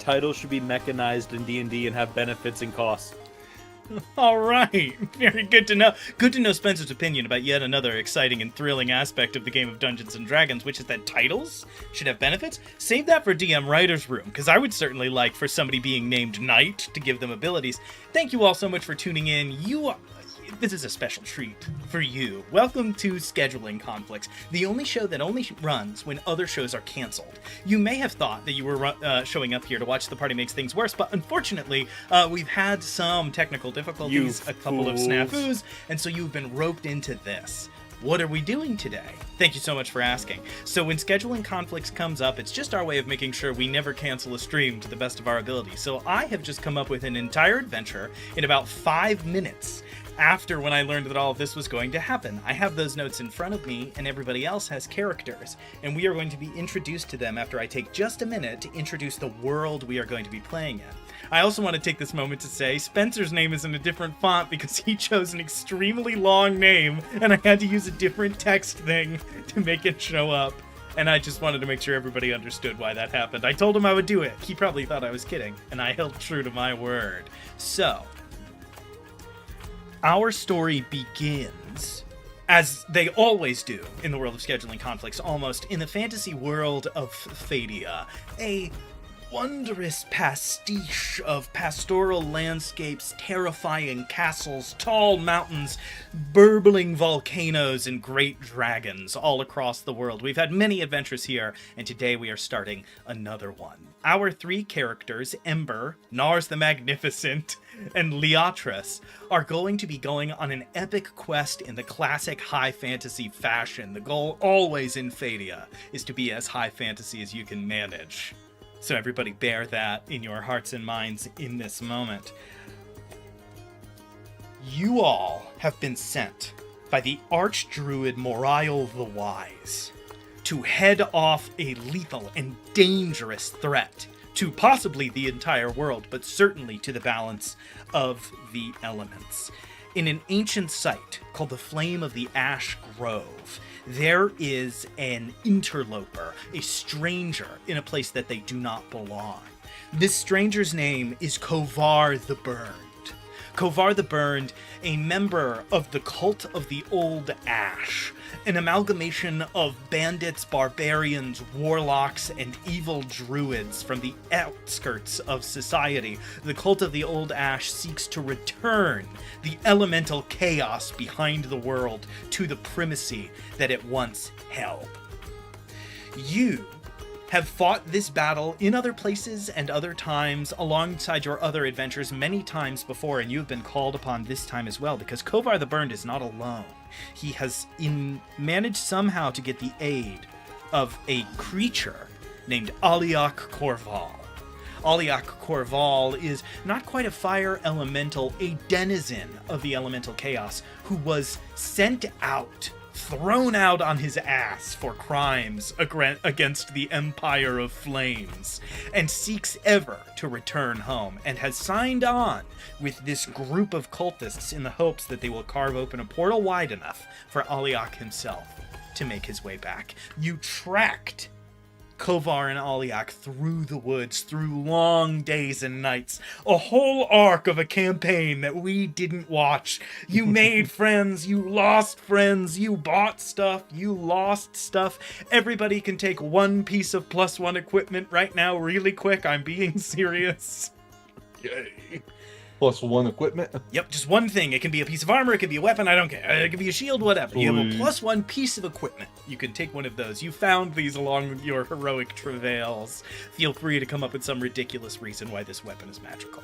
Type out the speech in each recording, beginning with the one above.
titles should be mechanized in D&D and have benefits and costs. All right, very good to know. Good to know Spencer's opinion about yet another exciting and thrilling aspect of the game of Dungeons and Dragons, which is that titles should have benefits. Save that for DM Writer's Room, because I would certainly like for somebody being named Knight to give them abilities. Thank you all so much for tuning in. This is a special treat for you. Welcome to Scheduling Conflicts, the only show that only runs when other shows are canceled. You may have thought that you were showing up here to watch The Party Makes Things Worse, but unfortunately, we've had some technical difficulties, a couple of snafus, and so you've been roped into this. What are we doing today? Thank you so much for asking. So when Scheduling Conflicts comes up, it's just our way of making sure we never cancel a stream to the best of our ability. So I have just come up with an entire adventure in about 5 minutes. After when I learned that all of this was going to happen. I have those notes in front of me, and everybody else has characters, and we are going to be introduced to them after I take just a minute to introduce the world we are going to be playing in. I also want to take this moment to say Spencer's name is in a different font because he chose an extremely long name, and I had to use a different text thing to make it show up. And I just wanted to make sure everybody understood why that happened. I told him I would do it. He probably thought I was kidding, and I held true to my word. So, our story begins, as they always do in the world of Scheduling Conflicts, almost, in the fantasy world of Phadia, a wondrous pastiche of pastoral landscapes, terrifying castles, tall mountains, burbling volcanoes, and great dragons all across the world. We've had many adventures here, and today we are starting another one. Our 3 characters, Ember, Nars the Magnificent, and Leatrice, are going to be going on an epic quest in the classic high fantasy fashion. The goal always in Phadia is to be as high fantasy as you can manage. So everybody bear that in your hearts and minds in this moment. You all have been sent by the Archdruid Moriel the Wise to head off a lethal and dangerous threat to possibly the entire world, but certainly to the balance of the elements. In an ancient site called the Flame of the Ash Grove, there is an interloper, a stranger in a place that they do not belong. This stranger's name is Kovar the Burned. Kovar the Burned, a member of the Cult of the Old Ash, an amalgamation of bandits, barbarians, warlocks, and evil druids from the outskirts of society. The Cult of the Old Ash seeks to return the elemental chaos behind the world to the primacy that it once held. You have fought this battle in other places and other times alongside your other adventures many times before, and you've been called upon this time as well, because Kovar the Burned is not alone. He has managed somehow to get the aid of a creature named Aliak Korval. Aliak Korval is not quite a fire elemental, a denizen of the elemental chaos, who was sent out, thrown out on his ass for crimes against the Empire of Flames, and seeks ever to return home, and has signed on with this group of cultists in the hopes that they will carve open a portal wide enough for Aliak himself to make his way back. You tracked Kovar and Aliak through the woods, through long days and nights, a whole arc of a campaign that we didn't watch. You made friends, you lost friends, you bought stuff, you lost stuff. Everybody can take 1 piece of +1 equipment right now really quick. I'm being serious. Yay. +1 equipment? Yep, just one thing. It can be a piece of armor, it can be a weapon, I don't care. It can be a shield, whatever. You have a +1 piece of equipment. You can take one of those. You found these along your heroic travails. Feel free to come up with some ridiculous reason why this weapon is magical.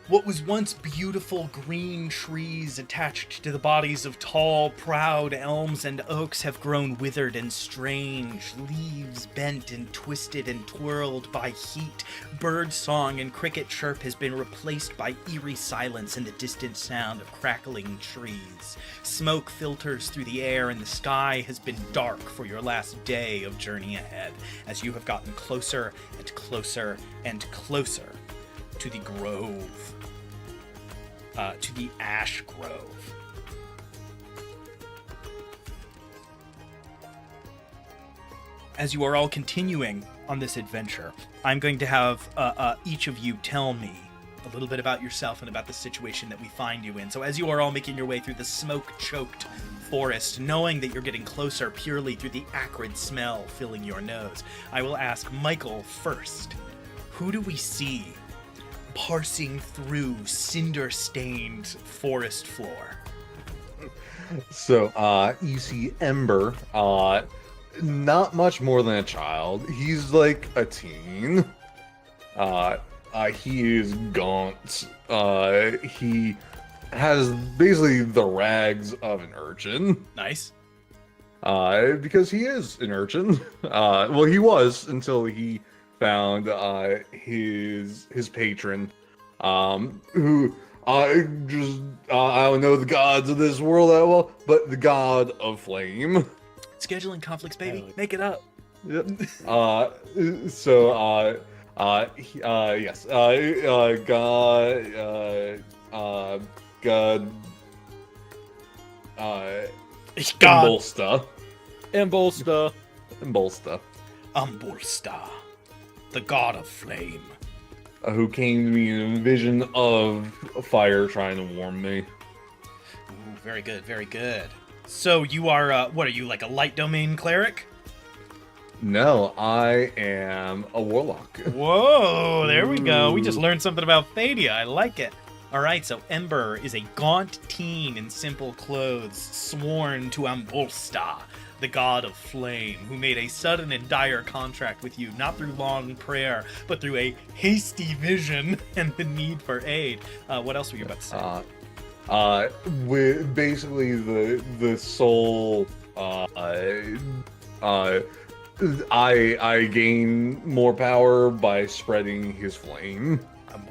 What was once beautiful green trees attached to the bodies of tall, proud elms and oaks have grown withered and strange, leaves bent and twisted and twirled by heat. Bird song and cricket chirp has been replaced by eerie silence and the distant sound of crackling trees. Smoke filters through the air and the sky has been dark for your last day of journey ahead, as you have gotten closer and closer and closer to the grove. To the Ash Grove. as you are all continuing on this adventure, I'm going to have each of you tell me a little bit about yourself and about the situation that we find you in. So as you are all making your way through the smoke-choked forest, knowing that you're getting closer purely through the acrid smell filling your nose, I will ask Michael first. Who do we see parsing through cinder-stained forest floor? So, you see Ember, not much more than a child. He's like a teen. He is gaunt. He has basically the rags of an urchin. Nice. Because he is an urchin. Well, he was until he found his patron, who I don't know the gods of this world that well, but the god of flame. Scheduling conflicts, baby. Make it up. Yep. So yes. God. Embolsta. Umbulsta, the god of flame. Who came to me in a vision of fire trying to warm me. Ooh, very good, very good. So you are, what are you, like a light domain cleric? No, I am a warlock. Whoa, there we go. We just learned something about Fadia. I like it. All right, so Ember is a gaunt teen in simple clothes, sworn to Umbulsta, the god of flame, who made a sudden and dire contract with you, not through long prayer, but through a hasty vision and the need for aid. What else were you about to say? With basically the soul, I gain more power by spreading his flame.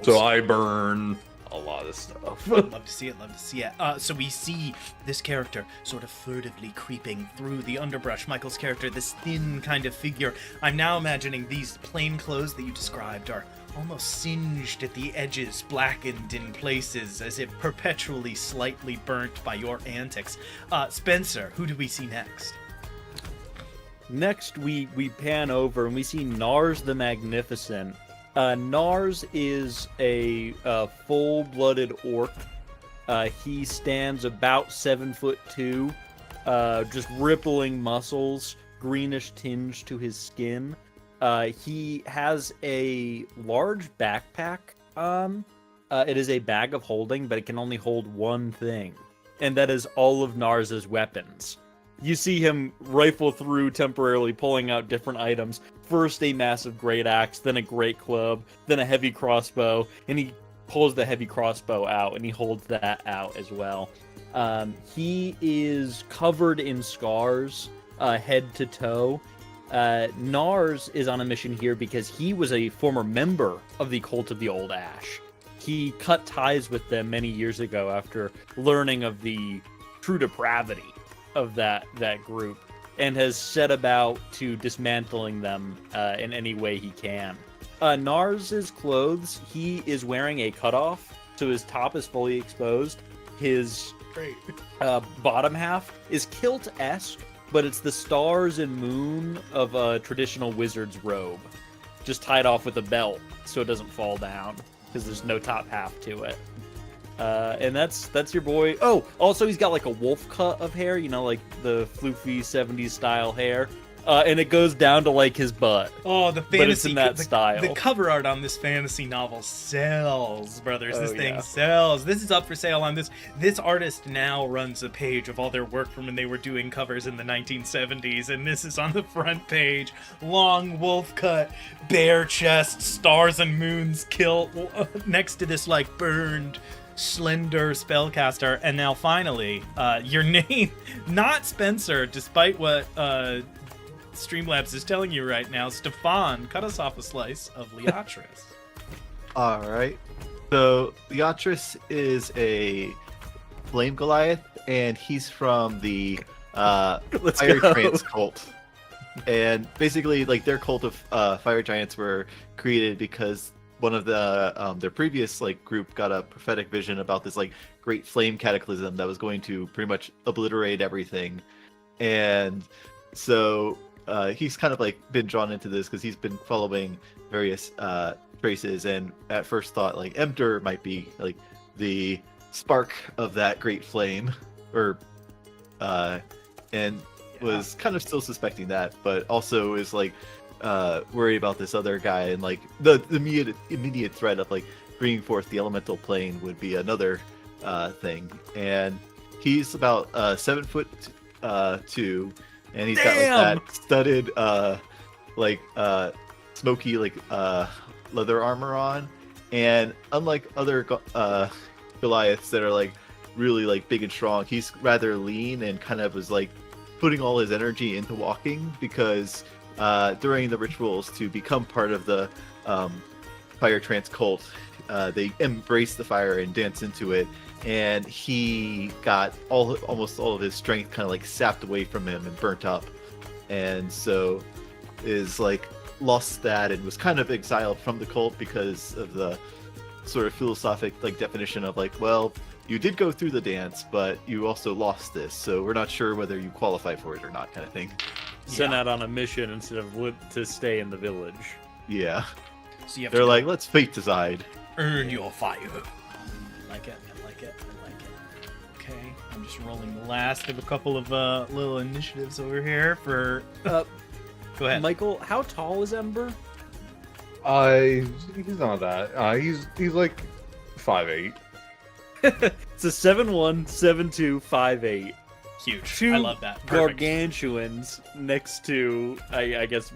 So I burn a lot of stuff. Love to see it, love to see it. So we see this character sort of furtively creeping through the underbrush. Michael's character, this thin kind of figure. I'm now imagining these plain clothes that you described are almost singed at the edges, blackened in places, as if perpetually slightly burnt by your antics. Spencer, who do we see next? Next, we pan over and we see Nars the Magnificent. Nars is a full-blooded orc. He stands about 7'2", just rippling muscles, greenish tinge to his skin. He has a large backpack on. It is a bag of holding, but it can only hold one thing, and that is all of Nars's weapons. You see him rifle through temporarily, pulling out different items. First a massive great axe, then a great club, then a heavy crossbow, and he pulls the heavy crossbow out, and he holds that out as well. He is covered in scars, head to toe. Nars is on a mission here because he was a former member of the Cult of the Old Ash. He cut ties with them many years ago after learning of the true depravity of that group, and has set about to dismantling them in any way he can. Nars's clothes, he is wearing a cutoff, so his top is fully exposed. His bottom half is kilt-esque, but it's the stars and moon of a traditional wizard's robe, just tied off with a belt so it doesn't fall down, because there's no top half to it. And that's your boy. Oh, also he's got like a wolf cut of hair, you know, like the floofy 70s style hair. And it goes down to like his butt. Oh, the fantasy, but it's in that style. The cover art on this fantasy novel sells, brothers. This thing sells. This is up for sale on this. This artist now runs a page of all their work from when they were doing covers in the 1970s, and this is on the front page. Long wolf cut, bare chest, stars and moons kilt next to this like burned slender spellcaster. And now finally, your name, not Spencer, despite what Streamlabs is telling you right now. Stefan, cut us off a slice of Leatris. Alright. So, Leatris is a Flame Goliath, and he's from the Fire Giants cult. And basically, like, their cult of Fire Giants were created because one of the their previous like group got a prophetic vision about this like great flame cataclysm that was going to pretty much obliterate everything. And so he's kind of like been drawn into this because he's been following various traces, and at first thought like Emder might be like the spark of that great flame, or and was kind of still suspecting that, but also is like worried about this other guy, and like the immediate threat of like bringing forth the elemental plane would be another thing. And he's about 7'2", and he's got like that studded like smoky like leather armor on, and unlike other Goliaths that are like really like big and strong, he's rather lean and kind of was like putting all his energy into walking, because during the rituals to become part of the fire trance cult, they embrace the fire and dance into it, and he got almost all of his strength kind of like sapped away from him and burnt up, and so is like lost that and was kind of exiled from the cult because of the sort of philosophic like definition of like, well, you did go through the dance, but you also lost this, so we're not sure whether you qualify for it or not, kind of thing. Sent out on a mission instead of to stay in the village. Yeah. So you have They're to like, let's fate decide. earn your fire. I like it. I like it. I like it. Okay, I'm just rolling the last of a couple of little initiatives over here for. Go ahead, Michael, how tall is Ember? He's not that. He's like 5'8". It's a 7'1", 7'2", 5'8". Huge. Two I love that. Perfect. gargantuans next to, I guess,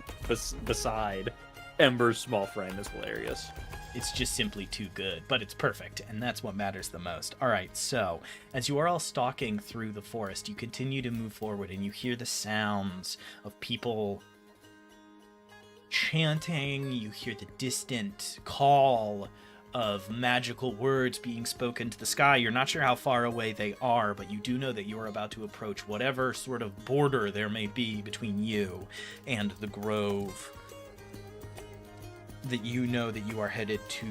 beside Ember's small frame is hilarious. It's just simply too good, but it's perfect, and that's what matters the most. All right, so as you are all stalking through the forest, you continue to move forward, and you hear the sounds of people chanting. You hear the distant call of magical words being spoken to the sky. You're not sure how far away they are, but you do know that you are about to approach whatever sort of border there may be between you and the grove that you know that you are headed to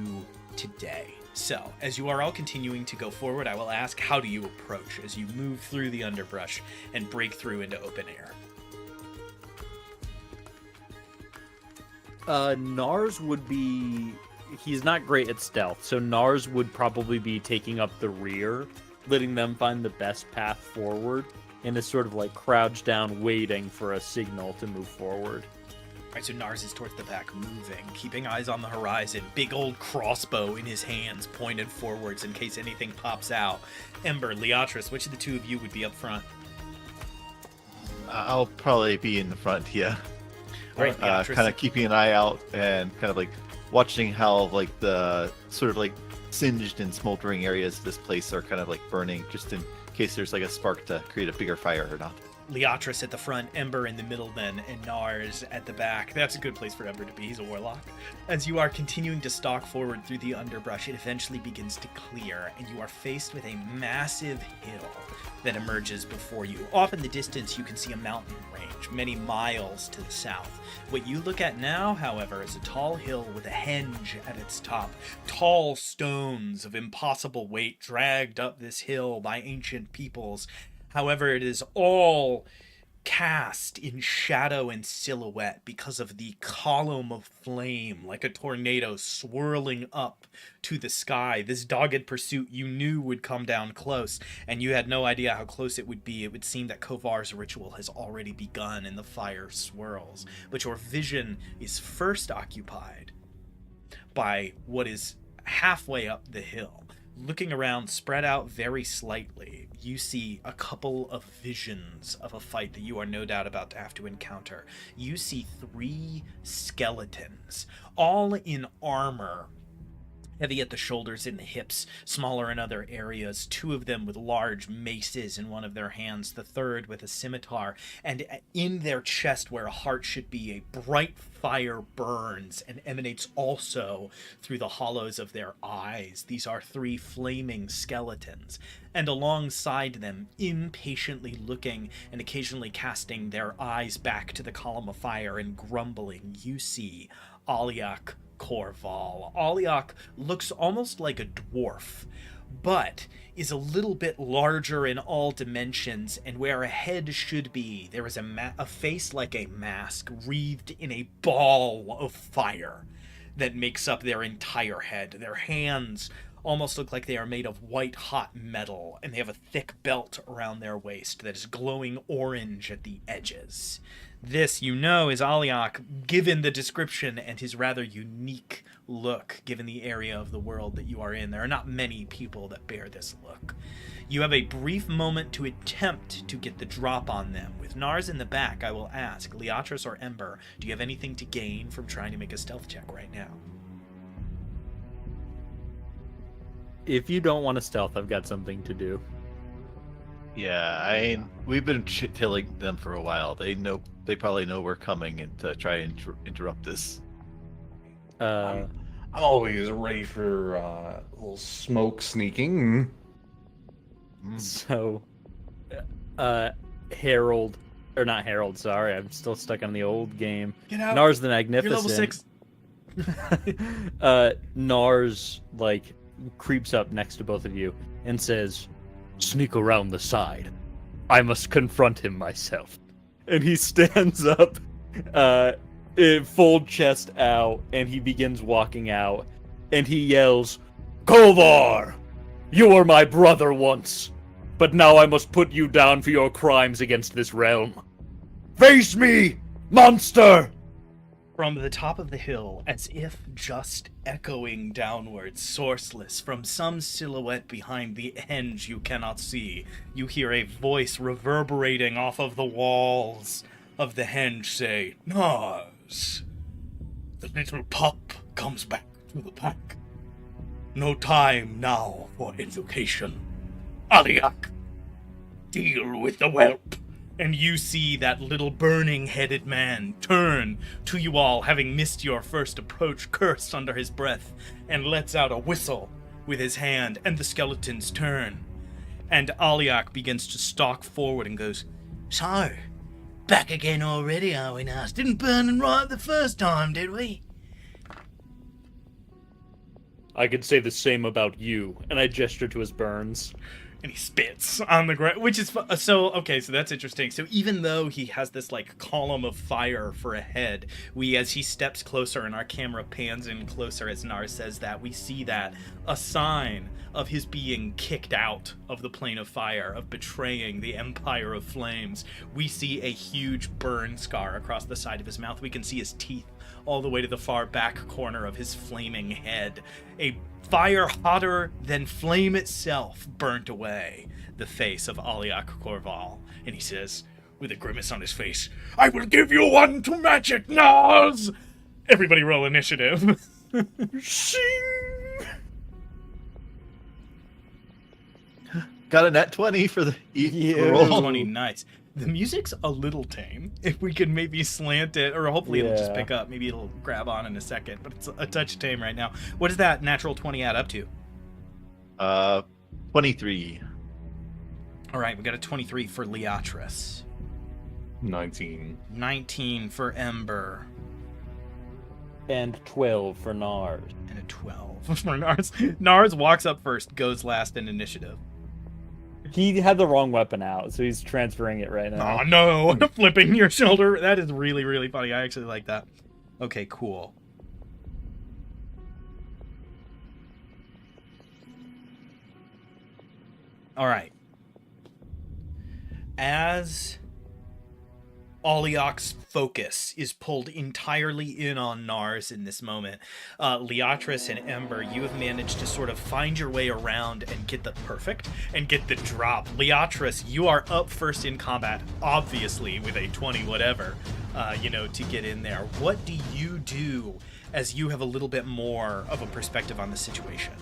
today. So, as you are all continuing to go forward, I will ask, how do you approach as you move through the underbrush and break through into open air? Nars would be... He's not great at stealth, so Nars would probably be taking up the rear, letting them find the best path forward, and is sort of like crouched down waiting for a signal to move forward. Right, so Nars is towards the back, moving, keeping eyes on the horizon, big old crossbow in his hands, pointed forwards in case anything pops out. Ember, Leotris, which of the two of you would be up front? I'll probably be in the front, yeah. Right, Kind of keeping an eye out and kind of like watching how like the sort of like singed and smoldering areas of this place are kind of like burning, just in case there's like a spark to create a bigger fire or not. Leotris at the front, Ember in the middle then, and Nars at the back. That's a good place for Ember to be. He's a warlock. As you are continuing to stalk forward through the underbrush, it eventually begins to clear, and you are faced with a massive hill that emerges before you. Off in the distance, you can see a mountain range, many miles to the south. What you look at now, however, is a tall hill with a henge at its top. Tall stones of impossible weight dragged up this hill by ancient peoples. However, it is all cast in shadow and silhouette because of the column of flame, like a tornado swirling up to the sky. This dogged pursuit you knew would come down close, and you had no idea how close it would be. It would seem that Kovar's ritual has already begun and the fire swirls. But your vision is first occupied by what is halfway up the hill. Looking around, spread out very slightly, you see a couple of visions of a fight that you are no doubt about to have to encounter. You see 3 skeletons, all in armor, heavy at the shoulders and the hips, smaller in other areas, 2 of them with large maces in one of their hands, the third with a scimitar, and in their chest where a heart should be, a bright fire burns and emanates also through the hollows of their eyes. These are 3 flaming skeletons, and alongside them, impatiently looking and occasionally casting their eyes back to the column of fire and grumbling, you see Aliak Corval. Aliak looks almost like a dwarf, but is a little bit larger in all dimensions, and where a head should be, there is a face like a mask wreathed in a ball of fire that makes up their entire head. Their hands almost look like they are made of white-hot metal, and they have a thick belt around their waist that is glowing orange at the edges. This, you know, is Aliak, given the description and his rather unique look, given the area of the world that you are in. There are not many people that bear this look. You have a brief moment to attempt to get the drop on them. With Nars in the back, I will ask, Leatris or Ember, do you have anything to gain from trying to make a stealth check right now? If you don't want to stealth, I've got something to do. Yeah, we've been tilling them for a while. They probably know we're coming and to try and interrupt this. I'm always ready for a little smoke sneaking. So, Harold, or not Harold, sorry, I'm still stuck on the old game. Get out! Nars the You're Magnificent. level 6. Nars, like, creeps up next to both of you and says, "Sneak around the side. I must confront him myself." And he stands up, full chest out, and he begins walking out, and he yells, "Kovar! You were my brother once, but now I must put you down for your crimes against this realm. Face me, monster!" From the top of the hill, as if just echoing downwards, sourceless, from some silhouette behind the henge you cannot see, you hear a voice reverberating off of the walls of the henge say, "Nars, the little pup comes back to the pack. No time now for education. Aliak, deal with the whelp." And you see that little burning-headed man turn to you all, having missed your first approach, curse under his breath, and lets out a whistle with his hand, and the skeletons turn. And Aliak begins to stalk forward and goes, "So, back again already, are we now? Didn't burn and right the first time, did we?" I could say the same about you, and I gesture to his burns. And he spits on the ground, which is so okay. So that's interesting. So even though he has this like column of fire for a head, as he steps closer and our camera pans in closer as Nars says that, we see that a sign of his being kicked out of the plane of fire, of betraying the Empire of Flames. We see a huge burn scar across the side of his mouth. We can see his teeth all the way to the far back corner of his flaming head. A fire hotter than flame itself burnt away the face of Aliak Korval. And he says, with a grimace on his face, "I will give you one to match it, Nars!" Everybody roll initiative. Shing! Got a net 20 for the Yeah. roll. 20, nice. The music's a little tame. If we could maybe slant it, or hopefully it'll just Yeah. pick up. Maybe it'll grab on in a second, but it's a touch tame right now. What does that natural 20 add up to? 23. All right, we got a 23 for Leatris. 19. 19 for Ember. And 12 for Nars. And a 12 for Nars. Nars walks up first, goes last in initiative. He had the wrong weapon out, so he's transferring it right now. Oh no, flipping your shoulder. That is really, really funny. I actually like that. Okay, cool. All right. As Aliak's focus is pulled entirely in on Nars in this moment, Leatris and Ember, you have managed to sort of find your way around and get the drop. Leatris, you are up first in combat, obviously with a 20 whatever, to get in there. What do you do as you have a little bit more of a perspective on the situation?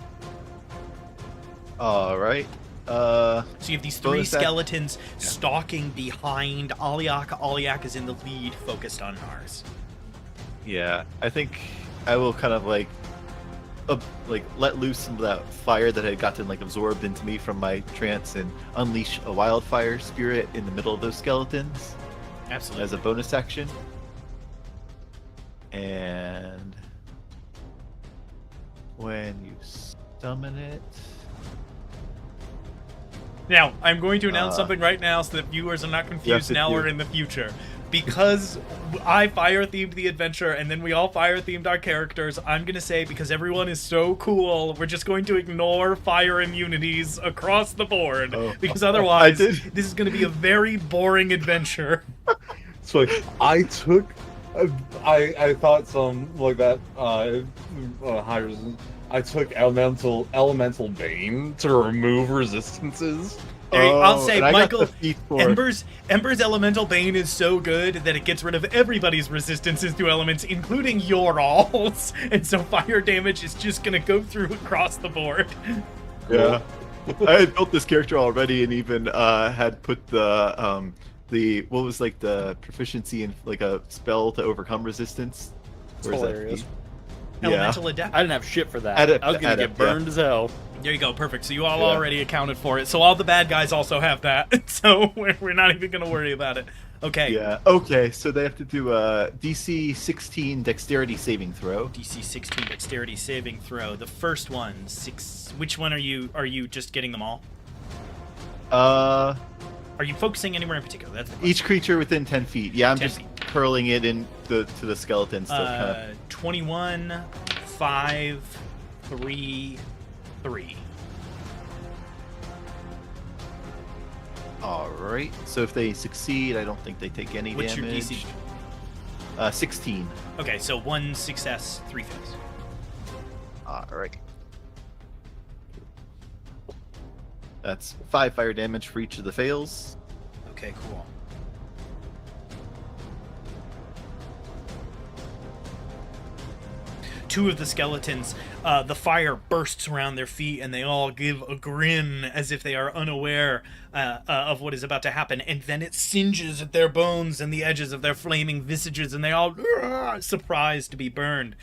All right. So you have these three bonus act- skeletons stalking behind Aliak. Aliak is in the lead, focused on Nars. Yeah, I think I will kind of let loose some of that fire that had gotten absorbed into me from my trance and unleash a wildfire spirit in the middle of those skeletons Absolutely. as a bonus action. And when you summon it, Now, I'm going to announce something right now so that viewers are not confused now or in the future. Because I fire-themed the adventure, and then we all fire-themed our characters, I'm going to say, because everyone is so cool, we're just going to ignore fire immunities across the board. Because otherwise, this is going to be a very boring adventure. So like, I thought some like that high resistance. I took elemental bane to remove resistances. I'll say, Michael, Ember's elemental bane is so good that it gets rid of everybody's resistances to elements, including your all's, and so fire damage is just gonna go through across the board. Yeah, I had built this character already, and even had put the what was like the proficiency in like a spell to overcome resistance. Where's that? Elemental Adept. I didn't have shit for that. I was gonna get burned as hell. There you go, perfect. So you all already accounted for it. So all the bad guys also have that. So we're not even gonna worry about it. Okay. Yeah. Okay. So they have to do a DC 16 Dexterity saving throw. DC 16 Dexterity saving throw. The first one, 6. Which one are you? Are you just getting them all? Are you focusing anywhere in particular? That's the each creature within 10 feet. Yeah, I'm just curling it in to the skeletons. 21, 5, 3, 3. All right. So if they succeed, I don't think they take any damage. What's your DC? 16. Okay, so 1 success, 3 fails. All right. That's 5 fire damage for each of the fails. Okay, cool. Two of the skeletons, the fire bursts around their feet, and they all give a grin as if they are unaware of what is about to happen, and then it singes at their bones and the edges of their flaming visages, and they all surprised to be burned.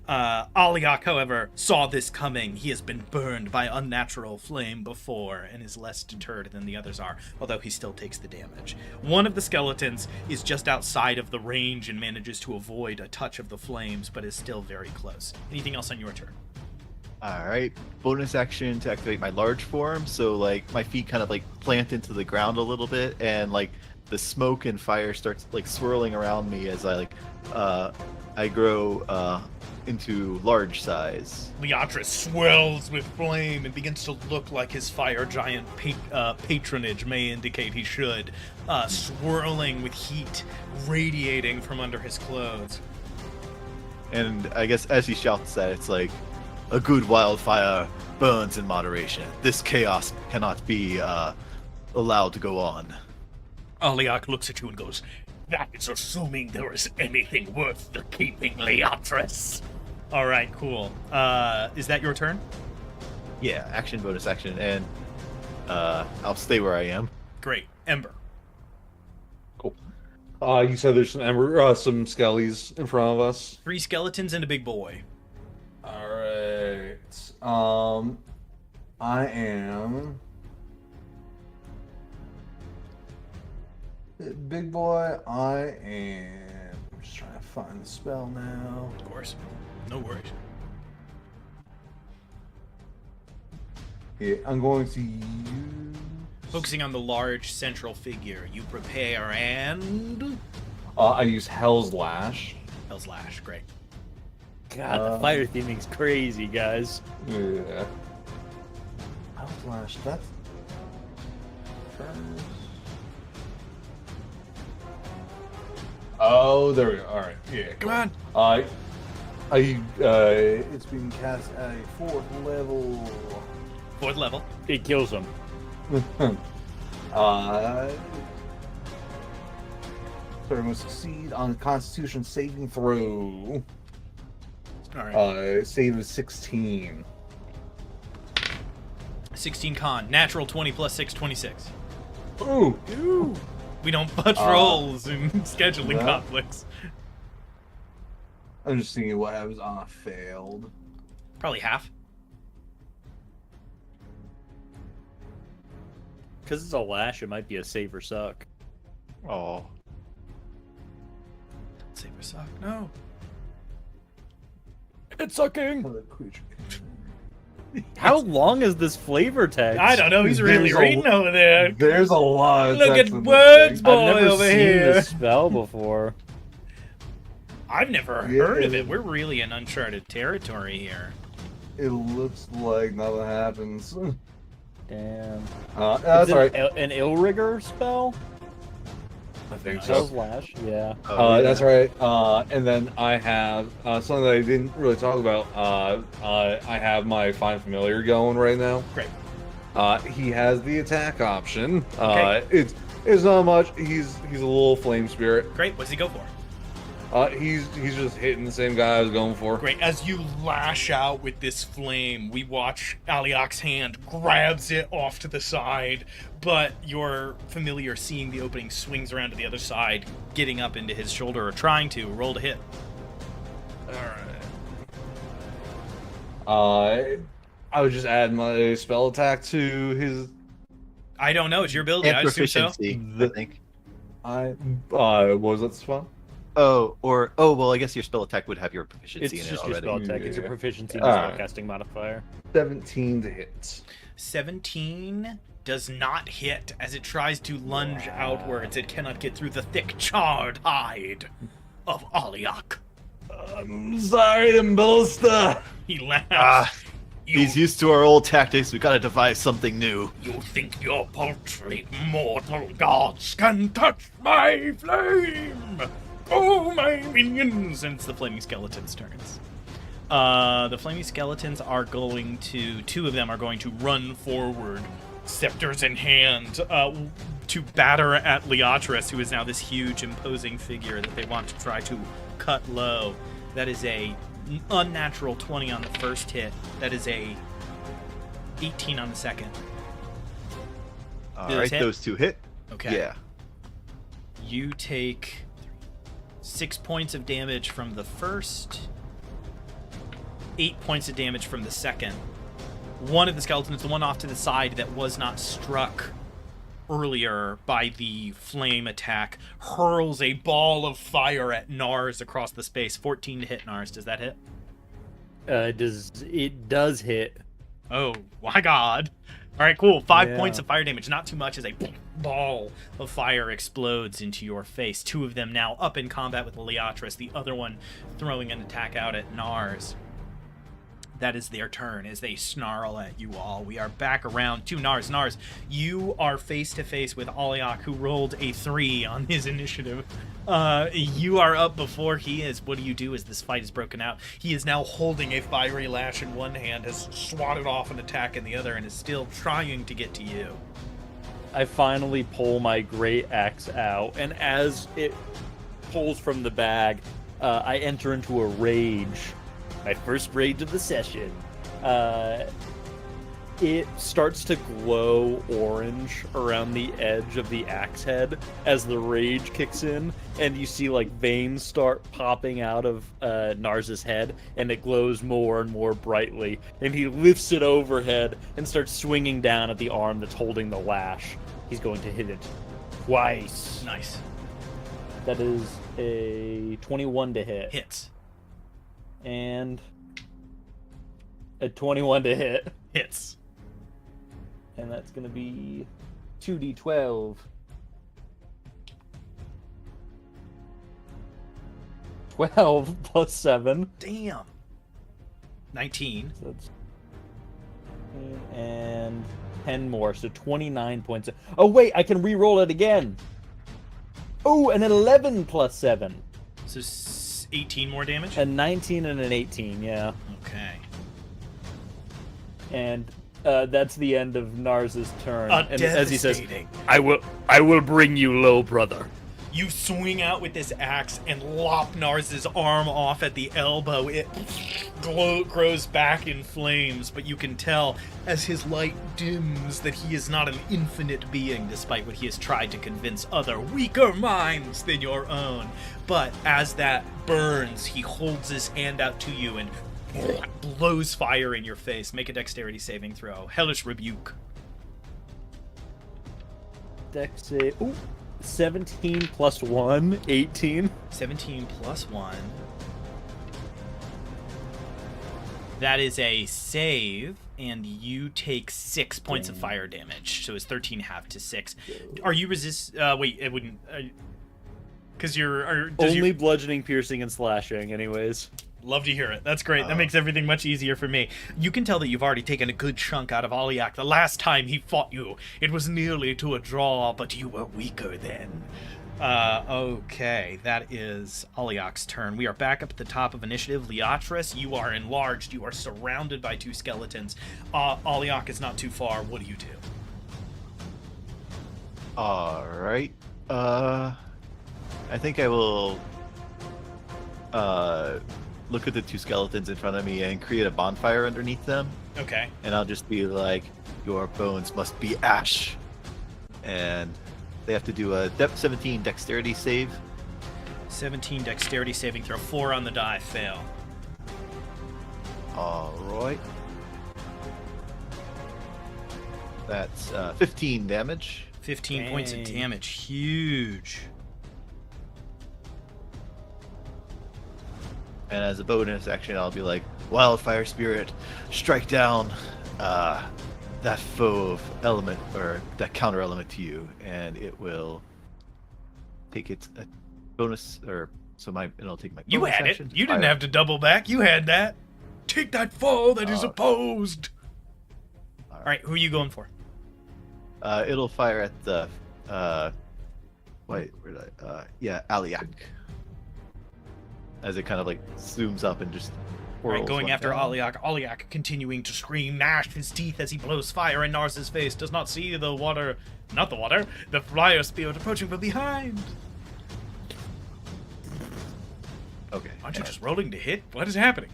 Aliak, however, saw this coming. He has been burned by unnatural flame before and is less deterred than the others are, although he still takes the damage. One of the skeletons is just outside of the range and manages to avoid a touch of the flames, but is still very close. Anything else on your turn? Alright, bonus action to activate my large form, so like my feet kind of like plant into the ground a little bit, and like the smoke and fire starts like swirling around me as I like I grow into large size. Leatris swells with flame and begins to look like his fire giant patronage may indicate he should, swirling with heat radiating from under his clothes. And I guess as he shouts that, it's like, a good wildfire burns in moderation. This chaos cannot be allowed to go on. Aliak looks at you and goes, "That is assuming there is anything worth the keeping, Leatris." All right, cool. Is that your turn? Yeah, action, bonus action, and I'll stay where I am. Great. Ember. Cool. You said there's some some skellies in front of us. 3 skeletons and a big boy. All right. I am big boy. I am. I'm just trying to find the spell now. Of course. No worries. Yeah, I'm going to use. Focusing on the large central figure, you prepare and. I use Hell's Lash. Hell's Lash, great. God, the fire theming's crazy, guys. Yeah. Hell's Lash. That's. Oh, there we go. All right. Yeah. Come on. It's being cast at a 4th level. 4th level. It kills him. So must succeed on a Constitution saving throw. All right. Save is 16. 16 con. Natural 20 plus 6, 26. Ooh. We don't punch rolls in scheduling no. conflicts. I'm just thinking what happens on a failed. Probably half. Because it's a lash, it might be a save or suck. Oh. Save or suck? No. It's sucking! Another creature. How long is this flavor text? I don't know. He's really There's a- reading over there. There's a lot of Look text at in this words, thing. boy, I've never over seen here. this spell before. I've never Yeah. heard of it. We're really in uncharted territory here. It looks like nothing happens. Damn. That's Is it alright. an ill-rigger spell? I think Spells so. lash, yeah. Oh, yeah. That's right. And then I have something that I didn't really talk about. I have my Find Familiar going right now. Great. He has the attack option. Okay. It's not much. He's a little flame spirit. Great. What's he go for? He's just hitting the same guy I was going for. Great. As you lash out with this flame, we watch Aliak's hand grabs it off to the side, but your familiar, seeing the opening, swings around to the other side, getting up into his shoulder, or trying to. Roll to hit. Alright. I would just add my spell attack to his. I don't know. It's your ability. And I assume so. proficiency, I think. What was that spell? Oh, well, I guess your spell attack would have your proficiency It's in it just your already. spell attack. It's your Yeah. proficiency and Alright. spellcasting modifier. 17 to hit. 17 does not hit. As it tries to lunge outwards, it cannot get through the thick, charred hide of Aliak. I'm sorry, Imbilsta. He laughs. Ah, You- he's used to our old tactics. We gotta devise something new. You think your paltry mortal gods can touch my flame? Oh, my minions! And it's the flaming skeletons' turns. The flaming skeletons are going to... Two of them are going to run forward, scepters in hand, to batter at Leotris, who is now this huge, imposing figure that they want to try to cut low. That is a unnatural 20 on the first hit. That is a 18 on the second. All Do right, those hit? those two hit. Okay. Yeah. You take 6 points of damage from the first, 8 points of damage from the second. One of the skeletons, the one off to the side that was not struck earlier by the flame attack, hurls a ball of fire at Nars across the space. 14 to hit, Nars. Does that hit? It does hit. Oh, my God. All right, cool. 5 Yeah. points of fire damage. Not too much as a ball of fire explodes into your face. Two of them now up in combat with Leotris, the other one throwing an attack out at Nars. That is their turn as they snarl at you all. We are back around to Nars. Nars, you are face to face with Aliak, who rolled a 3 on his initiative. You are up before he is. What do you do as this fight is broken out? He is now holding a fiery lash in one hand, has swatted off an attack in the other, and is still trying to get to you. I finally pull my great axe out, and as it pulls from the bag, I enter into a rage. My first rage of the session. It starts to glow orange around the edge of the axe head as the rage kicks in, and you see like veins start popping out of Nars's head, and it glows more and more brightly. And he lifts it overhead and starts swinging down at the arm that's holding the lash. He's going to hit it twice. Nice. That is a 21 to hit. Hits. And a 21 to hit. Hits. And that's going to be 2d12. 12 plus 7. Damn. 19. So that's and 10 more, so 29 points. Oh, wait, I can re-roll it again. Oh, an 11 plus 7. So 18 more damage? A 19 and an 18, yeah. Okay. And that's the end of Nars's turn. And as he says, Devastating. I will bring you low, brother. You swing out with this axe and lop Nars's arm off at the elbow. It grows back in flames, but you can tell as his light dims that he is not an infinite being, despite what he has tried to convince other weaker minds than your own. But as that burns, he holds his hand out to you and blows fire in your face. Make a dexterity saving throw. Hellish Rebuke. Dex save. Ooh, 17 plus 1, 18. 17 plus 1. That is a save. and you take 6 points of fire damage. So it's 13 half to 6. Are you resist? Wait, it wouldn't. Because Only bludgeoning, piercing, and slashing, anyways. Love to hear it. That's great. That makes everything much easier for me. You can tell that you've already taken a good chunk out of Aliak. The last time he fought you, it was nearly to a draw, but you were weaker then. Okay, that is Aliak's turn. We are back up at the top of initiative. Leatris, you are enlarged. You are surrounded by 2 skeletons. Aliak is not too far. What do you do? All right. I think I will look at the 2 skeletons in front of me and create a bonfire underneath them. Okay. And I'll just be like, your bones must be ash. And they have to do a 17 dexterity save. 17 dexterity saving throw. 4 on the die. Fail. All right. That's 15 damage. 15 points of damage. Huge. And as a bonus action, I'll be like, Wildfire Spirit, strike down that foe of element, or that counter element to you, and it will take its bonus, or so it'll take my bonus You had action it. to You didn't fire. have to double back. You had that. Take that foe that is opposed. All right, who are you going for? It'll fire at the wait, where did Aliak. As it kind of like zooms up and just All right, going one after down. Aliak. Aliak continuing to scream, gnash his teeth as he blows fire in Nars's face. Does not see the water, not the water, the fire spirit approaching from behind. Okay. Aren't you just rolling to hit? What is happening?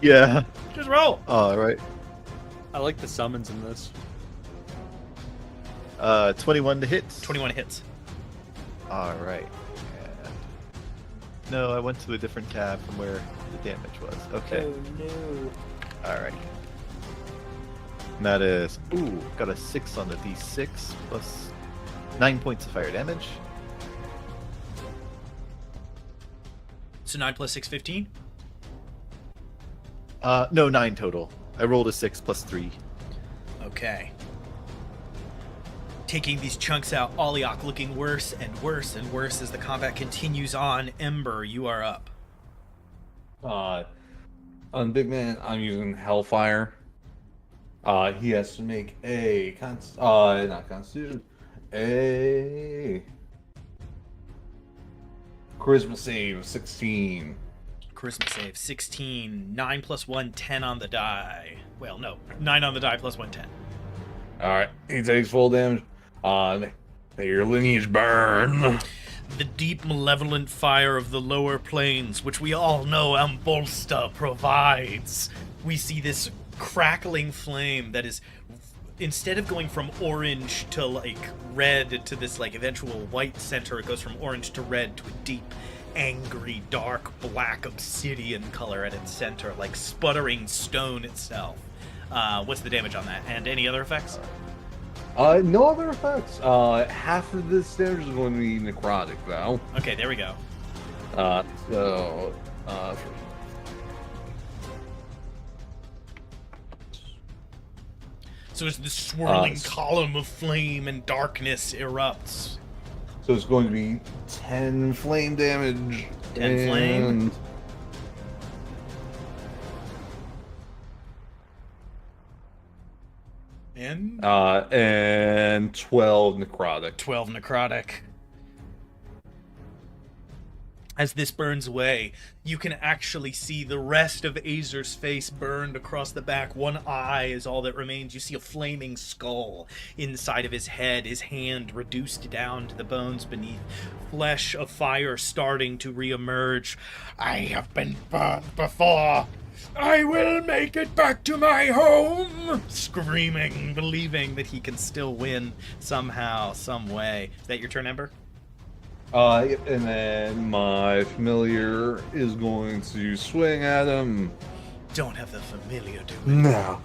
Yeah. Just roll. All right. I like the summons in this. 21 to hit. 21 hits. All right. No, I went to a different tab from where the damage was. Okay. Oh no. All right. And that is got a 6 on the d6 plus 9 points of fire damage. So 9 plus 6, 15? No, 9 total. I rolled a 6 plus 3. Okay. Taking these chunks out, Aliak looking worse and worse and worse as the combat continues on. Ember, you are up. On Big Man, I'm using Hellfire. He has to make a not Constitution, a Charisma save of 16. Charisma save, 16. 9 plus 1, 10 on the die. Well, no. 9 on the die plus 1, 10. All right, he takes full damage. May your lineage burn. The deep malevolent fire of the lower planes, which we all know Ambolsta provides. We see this crackling flame that is, instead of going from orange to like red to this like eventual white center, it goes from orange to red to a deep, angry, dark, black obsidian color at its center, like sputtering stone itself. What's the damage on that? And any other effects? No other effects. Half of this damage is going to be necrotic, though. Okay, there we go. So as the swirling column of flame and darkness erupts. So it's going to be 10 flame damage. 10 flame? And 12 necrotic. 12 necrotic. As this burns away, you can actually see the rest of Azer's face burned across the back. One eye is all that remains. You see a flaming skull inside of his head, his hand reduced down to the bones beneath, flesh of fire starting to reemerge. I have been burned before. I will make it back to my home! Screaming, believing that he can still win somehow, some way. Is that your turn, Ember? Yep, and then my familiar is going to swing at him. Don't have the familiar do it. No.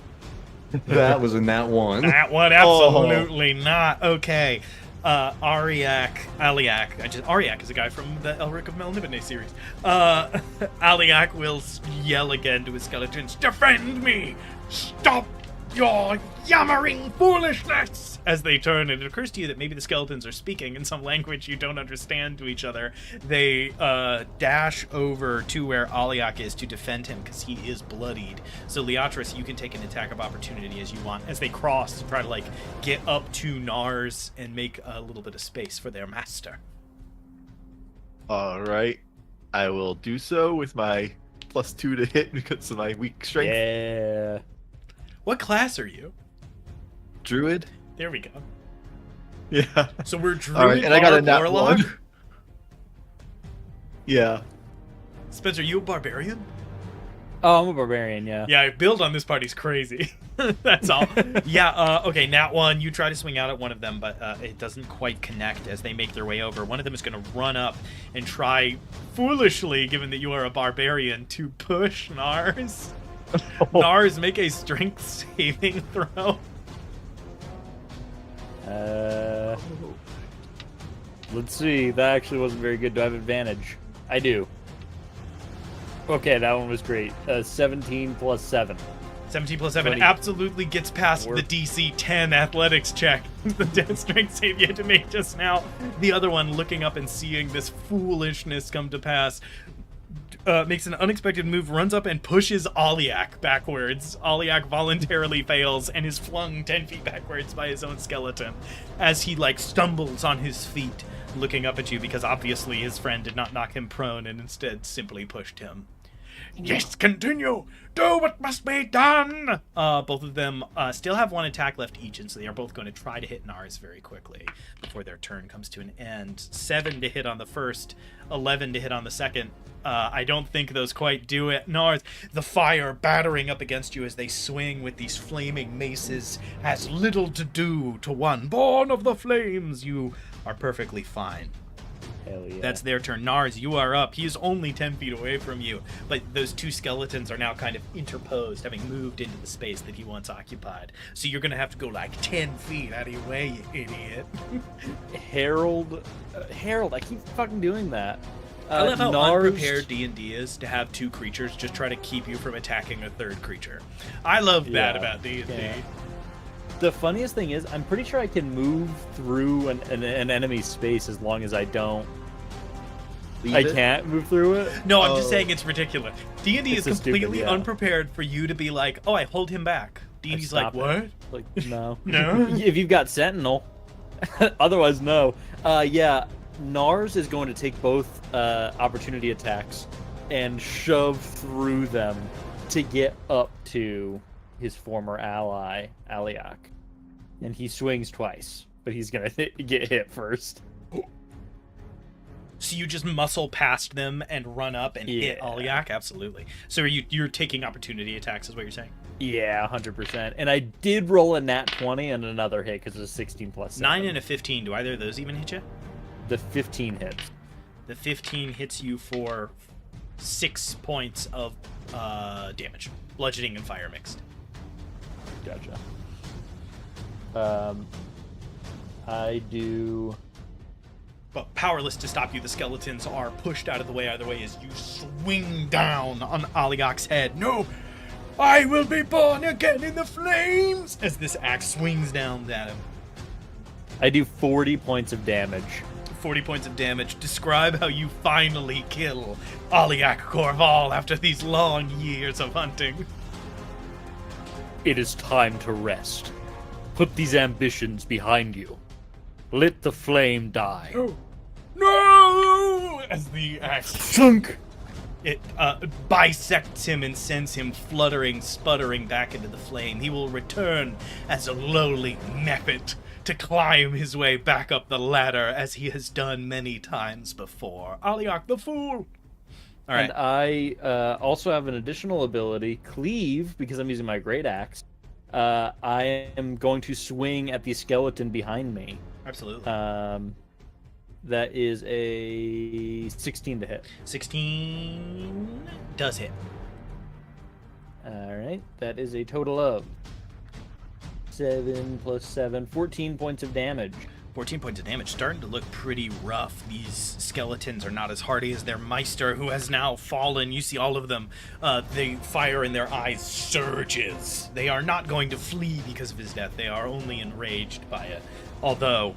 That was a nat 1. That one, absolutely not. Okay. Aliak. Ariak is a guy from the Elric of Melnibone series. Aliak will yell again to his skeletons, defend me! Stop Your yammering foolishness! As they turn, and it occurs to you that maybe the skeletons are speaking in some language you don't understand to each other. They dash over to where Aliak is to defend him because he is bloodied. So Leotris, you can take an attack of opportunity as you want as they cross to try to like get up to Nars and make a little bit of space for their master. All right, I will do so with my +2 to hit because of my weak strength. Yeah. What class are you? Druid. There we go. Yeah. So we're Druid, All right, and I got a Bard, nat Warlock. 1. Yeah. Spencer, you a barbarian? Oh, I'm a barbarian, yeah. Yeah, build on this party's crazy. That's all. Yeah, okay, nat 1. You try to swing out at one of them, but it doesn't quite connect as they make their way over. One of them is going to run up and try, foolishly, given that you are a barbarian, to push Nars. Nars, make a strength saving throw. Let's see. That actually wasn't very good. Do I have advantage? I do. Okay, that one was great. 17 plus 7. 17 plus 7 20. absolutely gets past Work. the DC 10 athletics check. The death strength save you had to make just now. The other one, looking up and seeing this foolishness come to pass, makes an unexpected move, runs up and pushes Aliak backwards. Aliak voluntarily fails and is flung 10 feet backwards by his own skeleton as he, like, stumbles on his feet, looking up at you because obviously his friend did not knock him prone and instead simply pushed him. Yes, continue! Do what must be done! Both of them still have one attack left each, and so they are both going to try to hit Nars very quickly before their turn comes to an end. 7 to hit on the first, 11 to hit on the second. I don't think those quite do it. Nars, the fire battering up against you as they swing with these flaming maces has little to do to one born of the flames. You are perfectly fine. Hell yeah. That's their turn. Nars, you are up. He is only 10 feet away from you, but those two skeletons are now kind of interposed, having moved into the space that he once occupied. So you're going to have to go like 10 feet out of your way, you idiot. Harold, I keep fucking doing that. I love how Nars- unprepared D&D is to have two creatures just try to keep you from attacking a third creature. I love that Yeah, about D&D. yeah. The funniest thing is, I'm pretty sure I can move through an enemy's space as long as I don't. Leave I it? can't move through it. No, I'm just Oh. saying it's ridiculous. D&D is It's just completely stupid, yeah. unprepared for you to be like, oh, I hold him back. D&D's like, Stop it. what? Like, no. No? If you've got Sentinel. Otherwise, no. Yeah, Nars is going to take both opportunity attacks and shove through them to get up to his former ally, Aliak. And he swings twice, but he's going to get hit first. So you just muscle past them and run up and hit Yeah. Aliak? Absolutely. So you're taking opportunity attacks is what you're saying? Yeah, 100%. And I did roll a nat 20 and another hit because it was 16 plus 7. 9 and a 15. Do either of those even hit you? The 15 hits. The 15 hits you for 6 points of damage. Bludgeoning and fire mixed. Gotcha. I do... But powerless to stop you, the skeletons are pushed out of the way either way as you swing down on Aliak's head. No! I will be born again in the flames! As this axe swings down at him. I do 40 points of damage. 40 points of damage. Describe how you finally kill Aliak Corval after these long years of hunting. It is time to rest. Put these ambitions behind you. Let the flame die. Oh. No! As the axe Thunk! it bisects him and sends him fluttering, sputtering back into the flame. He will return as a lowly nephit to climb his way back up the ladder as he has done many times before. Aliak the Fool! All right. And I also have an additional ability, Cleave, because I'm using my great axe. I am going to swing at the skeleton behind me. Absolutely. That is a 16 to hit. 16 does hit. All right, that is a total of 7 plus 7, 14 points of damage. 14 points of damage, starting to look pretty rough. These skeletons are not as hardy as their Meister, who has now fallen. You see all of them. The fire in their eyes surges. They are not going to flee because of his death. They are only enraged by it. Although,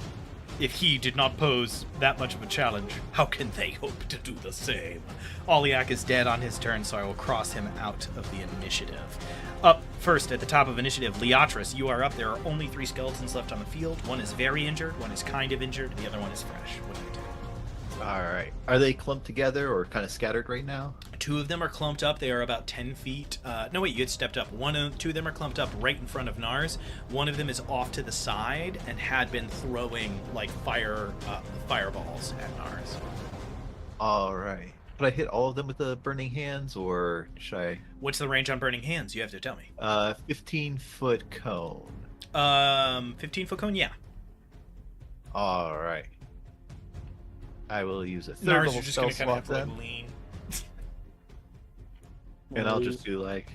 if he did not pose that much of a challenge, how can they hope to do the same? Oliak is dead on his turn, so I will cross him out of the initiative. Up first at the top of initiative, Leotris, you are up. There are only 3 skeletons left on the field. One is very injured, one is kind of injured, the other one is fresh. What do you do? All right. Are they clumped together or kind of scattered right now? 2 of them are clumped up. They are about 10 feet. No, wait, you had stepped up. 2 of them are clumped up right in front of Nars. One of them is off to the side and had been throwing like fireballs at Nars. All right. Should I hit all of them with the burning hands, or should I? What's the range on burning hands? You have to tell me. 15-foot cone. 15-foot cone, yeah. All right. I will use a third Nars, level you're just spell gonna kind of have slot to then, like lean. and I'll just do like,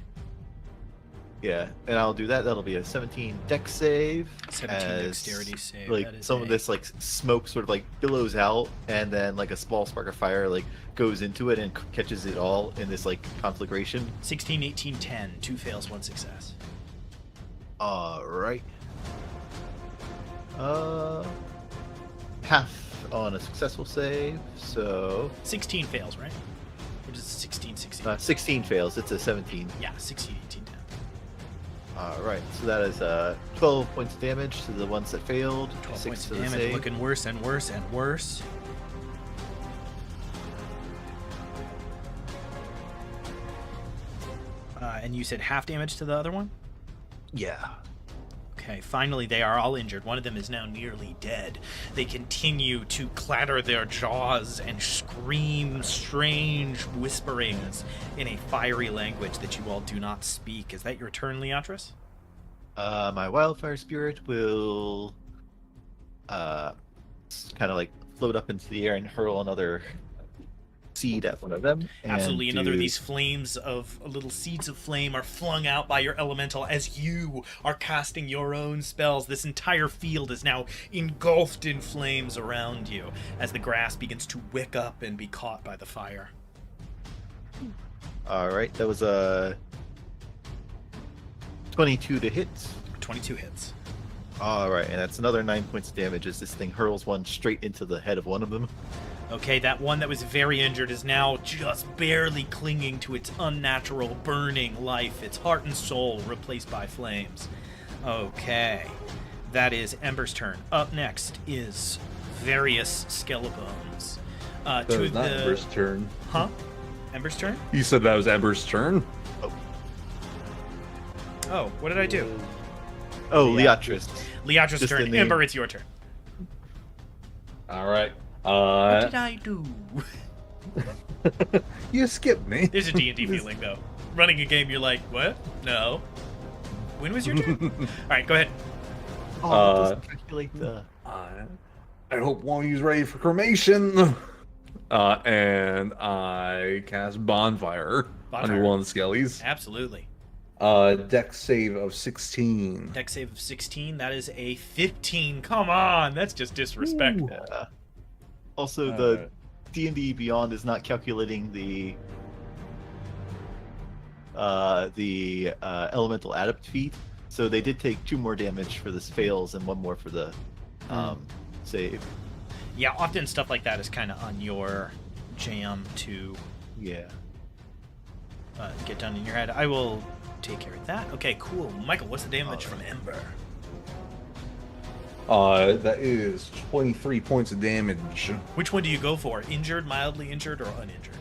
yeah, and I'll do that. That'll be a 17 dex save. 17 as, dexterity save. Like that is some of a- this like smoke sort of like billows out, and then like a small spark of fire like goes into it and catches it all in this like conflagration. 16, 18, 10. 2 fails, 1 success. All right. Half on a successful save, so 16 fails, right? Or does 16 succeed? 16 fails. It's a 17. Yeah, 16, 18, 10. All right, so that is 12 points of damage to the ones that failed. 12 6 points to of the damage, save. looking worse and worse and worse. And you said half damage to the other one? Yeah. Okay, finally they are all injured. One of them is now nearly dead. They continue to clatter their jaws and scream strange whisperings in a fiery language that you all do not speak. Is that your turn, Leotris? My wildfire spirit will kind of like float up into the air and hurl another seed at one of them. and Absolutely. Another of do- these flames of little seeds of flame are flung out by your elemental as you are casting your own spells. This entire field is now engulfed in flames around you as the grass begins to wick up and be caught by the fire. All right, that was a 22 to hit. 22 hits. All right, and that's another 9 points of damage as this thing hurls one straight into the head of one of them. Okay, that one that was very injured is now just barely clinging to its unnatural burning life, its heart and soul replaced by flames. Okay, that is Ember's turn. Up next is various Skelebones. That was not Ember's turn. Huh? Ember's turn? You said that was Ember's turn? Oh, what did I do? Oh, Leotris. Leotra's Just the turn. name. Ember, it's your turn. Alright. What did I do? You skipped me. There's a D&D feeling, though. Running a game, you're like, what? No. When was your turn? All right, go ahead. Oh, it doesn't calculate the... I hope one of you's ready for cremation. And I cast Bonfire Bonfire. under one of the skellies. Absolutely. Dex save of 16. Dex save of 16. That is a 15. Come on. That's just disrespectful. Yeah. Also, the D&D Beyond is not calculating the elemental adept feat, so they did take 2 more damage for this fails and 1 more for the save. Yeah, often stuff like that is kind of on your jam to Yeah. get done in your head. I will take care of that. Okay, cool. Michael, what's the damage from Ember? That is 23 points of damage. Which one do you go for? Injured, mildly injured, or uninjured?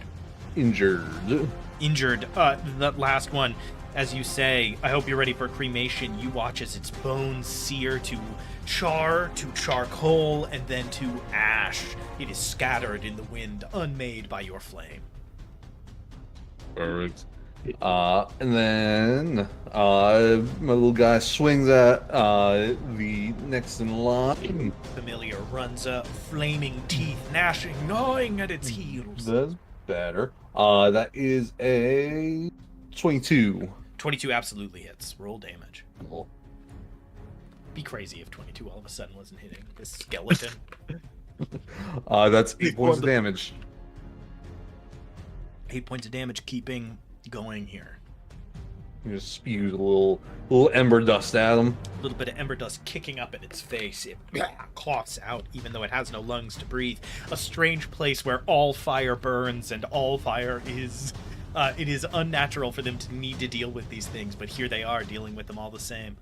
Injured. Injured. That last one, as you say, I hope you're ready for cremation. You watch as its bones sear to char, to charcoal, and then to ash. It is scattered in the wind, unmade by your flame. Perfect. And then my little guy swings at the next in line. Familiar runs up, flaming teeth, gnashing, gnawing at its heels. That's better. That is a 22. 22 absolutely hits. Roll damage. Be crazy if 22 all of a sudden wasn't hitting this skeleton. That's 8 points of damage. 8 points of damage, keeping going here. You just spews a little ember dust at him. A little bit of ember dust kicking up in its face. It coughs out, even though it has no lungs to breathe. A strange place where all fire burns and all fire is... it is unnatural for them to need to deal with these things, but here they are dealing with them all the same.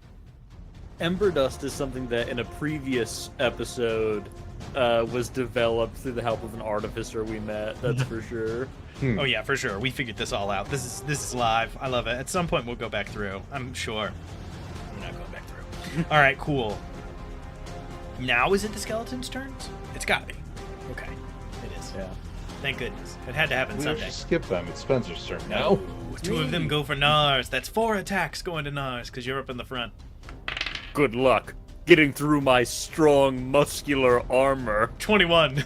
Ember dust is something that in a previous episode was developed through the help of an artificer we met. That's for sure. Oh yeah, for sure. We figured this all out. This is live. I love it. At some point we'll go back through. I'm sure. I'm not going back through. All right, cool. Now is it the skeleton's turns? It's got to be. Okay, it is. Yeah. Thank goodness. It had to happen We someday. actually skipped them. It's Spencer's turn now. No, two of them go for Nars. That's 4 attacks going to Nars because you're up in the front. Good luck getting through my strong, muscular armor. 21.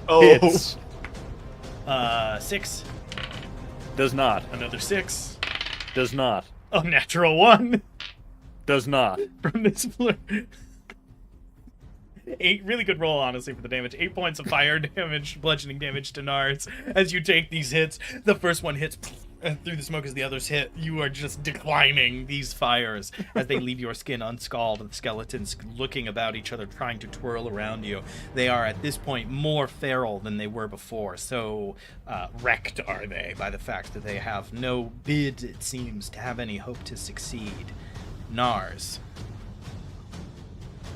Oh, Hits. 6. Does not. Another 6. Does not. Oh, natural 1 Does not. from this flirt. 8, really good roll, honestly, for the damage. 8 points of fire damage, bludgeoning damage to Nars. As you take these hits, the first one hits through the smoke as the others hit. You are just declining these fires as they leave your skin unscalded. The skeletons looking about each other, trying to twirl around you. They are, at this point, more feral than they were before. So wrecked are they by the fact that they have no bid, it seems, to have any hope to succeed. Nars.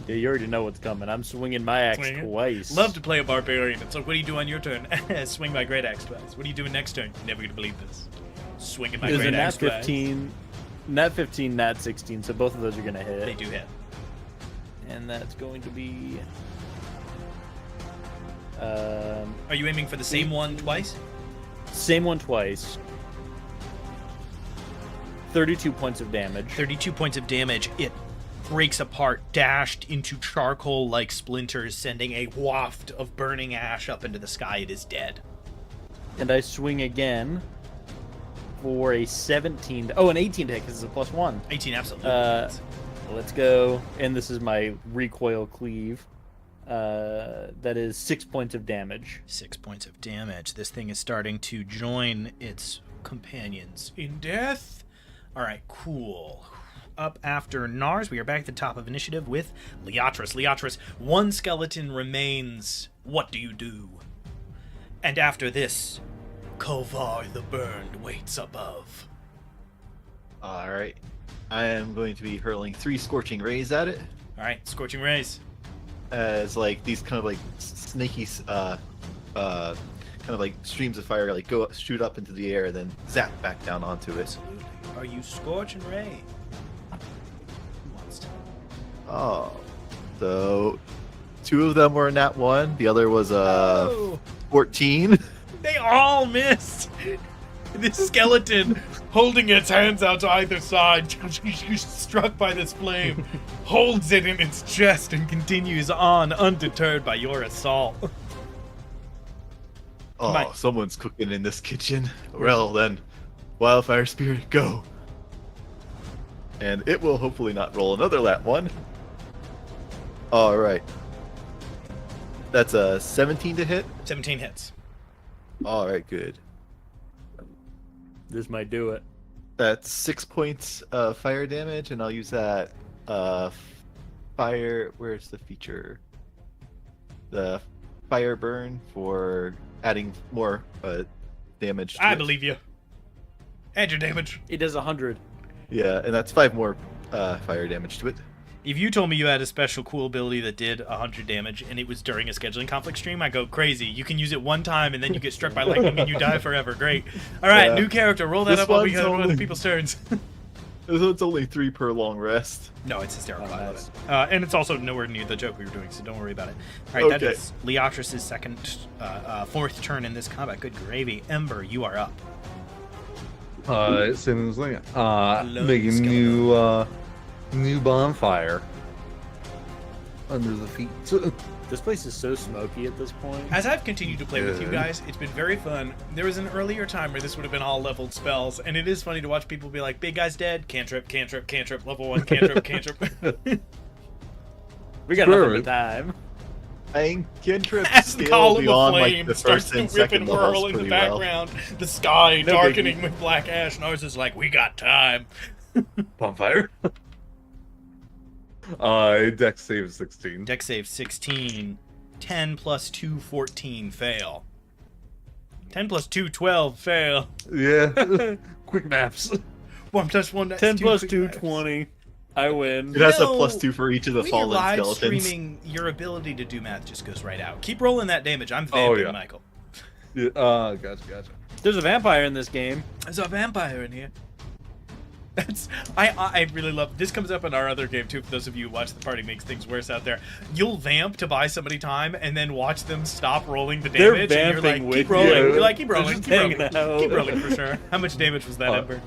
Yeah, you already know what's coming. I'm swinging my axe Swing it. twice. Love to play a barbarian. It's like, what do you do on your turn? Swing my great axe twice. What do you do next turn? You're never gonna believe this. Swinging my There's a great nat axe twice. 15, nat 15, nat 16, so both of those are gonna hit. They do hit. And that's going to be... Are you aiming for the same one twice? same one twice. 32 points of damage. 32 points of damage. It breaks apart, dashed into charcoal-like splinters, sending a waft of burning ash up into the sky. It is dead. And I swing again for a 17. Oh, an 18 to hit because it's a +1. 18, absolutely. Let's go. And this is my recoil cleave. That is 6 points of damage. 6 points of damage. This thing is starting to join its companions in death. All right, cool. Up after Nars, we are back at the top of initiative with Leatris. Leatris, one skeleton remains. What do you do? And after this, Kovar the Burned waits above. all right. I am going to be hurling 3 scorching rays at it, All right, Scorching Rays. as like these kind of like snaky, kind of like streams of fire like shoot up into the air and then zap back down onto it. Absolutely. Are you Scorching Ray? Who wants to? Oh, so 2 of them were nat 1. The other was Oh, 14. they all missed. This skeleton, holding its hands out to either side, struck by this flame, holds it in its chest and continues on, undeterred by your assault. Oh, My- someone's cooking in this kitchen. Well then, wildfire spirit, go. And it will hopefully not roll another lat 1. All right. That's a 17 to hit. 17 hits. All right, good. This might do it. That's 6 points of fire damage, and I'll use that fire. Where's the feature? The fire burn for adding more damage. To I it. believe you. Add your damage. It does 100. Yeah, and that's 5 more fire damage to it. If you told me you had a special cool ability that did 100 damage and it was during a scheduling conflict stream, I go crazy. You can use it one time and then you get struck by lightning and you die forever. Great. All right, Yeah. new character. Roll that This up while we one's have other only- people's turns. This one's only 3 per long rest. No, it's hysterical. Oh, I love nice. it. And it's also nowhere near the joke we were doing, so don't worry about it. All right, that Okay. is Leatris' fourth turn in this combat. Good gravy. Ember, you are up. Same as like, Lone make a new bonfire. under the feet. This place is so smoky at this point. As I've continued to play with you Yeah. guys, it's been very fun. There was an earlier time where this would have been all leveled spells, and it is funny to watch people be like, big guy's dead, cantrip, cantrip, cantrip, level 1, cantrip, cantrip. We got Sure. nothing but time. Playing cantrip As the scale column of beyond flame like the starts first to and rip second and levels whirl in the pretty well. background, the sky No darkening biggie. with black ash, and ours is like, we got time. Bonfire. Dex save 16. Dex save 16. 10 plus 2, 14, fail. 10 plus 2, 12, fail. Yeah. Quick maps. 1 plus 1, that's 10 plus quick 2, maths. 20. I win. It has No, a +2 for each of the When you're fallen live skeletons. streaming, your ability to do math just goes right out. Keep rolling that damage. I'm Oh, vamping, yeah. Michael. Yeah, gotcha. There's a vampire in this game. There's a vampire in here. That's I really love this. Comes up in our other game too. For those of you who watch the party, makes things worse out there. You'll vamp to buy somebody time, and then watch them stop rolling the They're damage. And you're vamping like, with keep rolling. you. You're like, keep They're rolling, just keep rolling, hanging out. keep rolling for sure. How much damage was that, Ember?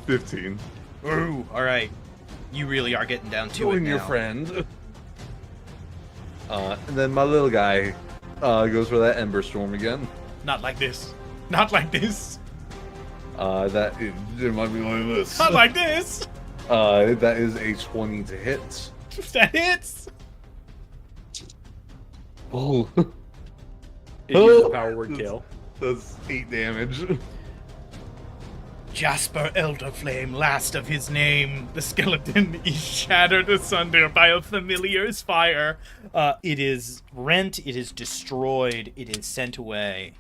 15. Ooh, all right. You really are getting down to it Join now. your friend. And then my little guy goes for that Ember Storm again. Not like this. Not like this. It might be like this. Not like this. That is a 20 to hit. That hits. Oh, It uses a power word kill. that's 8 damage. Jasper Elderflame, last of his name, the skeleton is shattered asunder by a familiar's fire. It is rent, it is destroyed, it is sent away.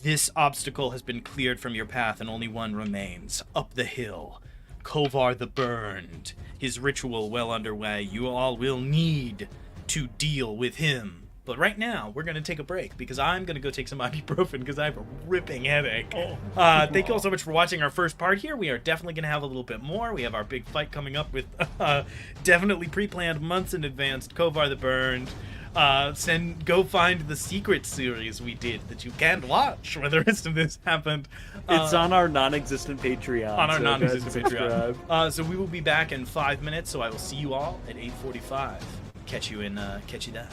This obstacle has been cleared from your path, and only one remains. Up the hill, Kovar the Burned. His ritual well underway. You all will need to deal with him. But right now, we're going to take a break because I'm going to go take some ibuprofen because I have a ripping headache. Thank you all so much for watching our first part here. We are definitely going to have a little bit more. We have our big fight coming up with definitely pre-planned months in advance. Kovar the Burned. Go find the secret series we did that you can't watch where the rest of this happened. It's on our non-existent Patreon. On our so non-existent go ahead and Patreon. So we will be back in 5 minutes. So I will see you all at 8:45. Catch you then.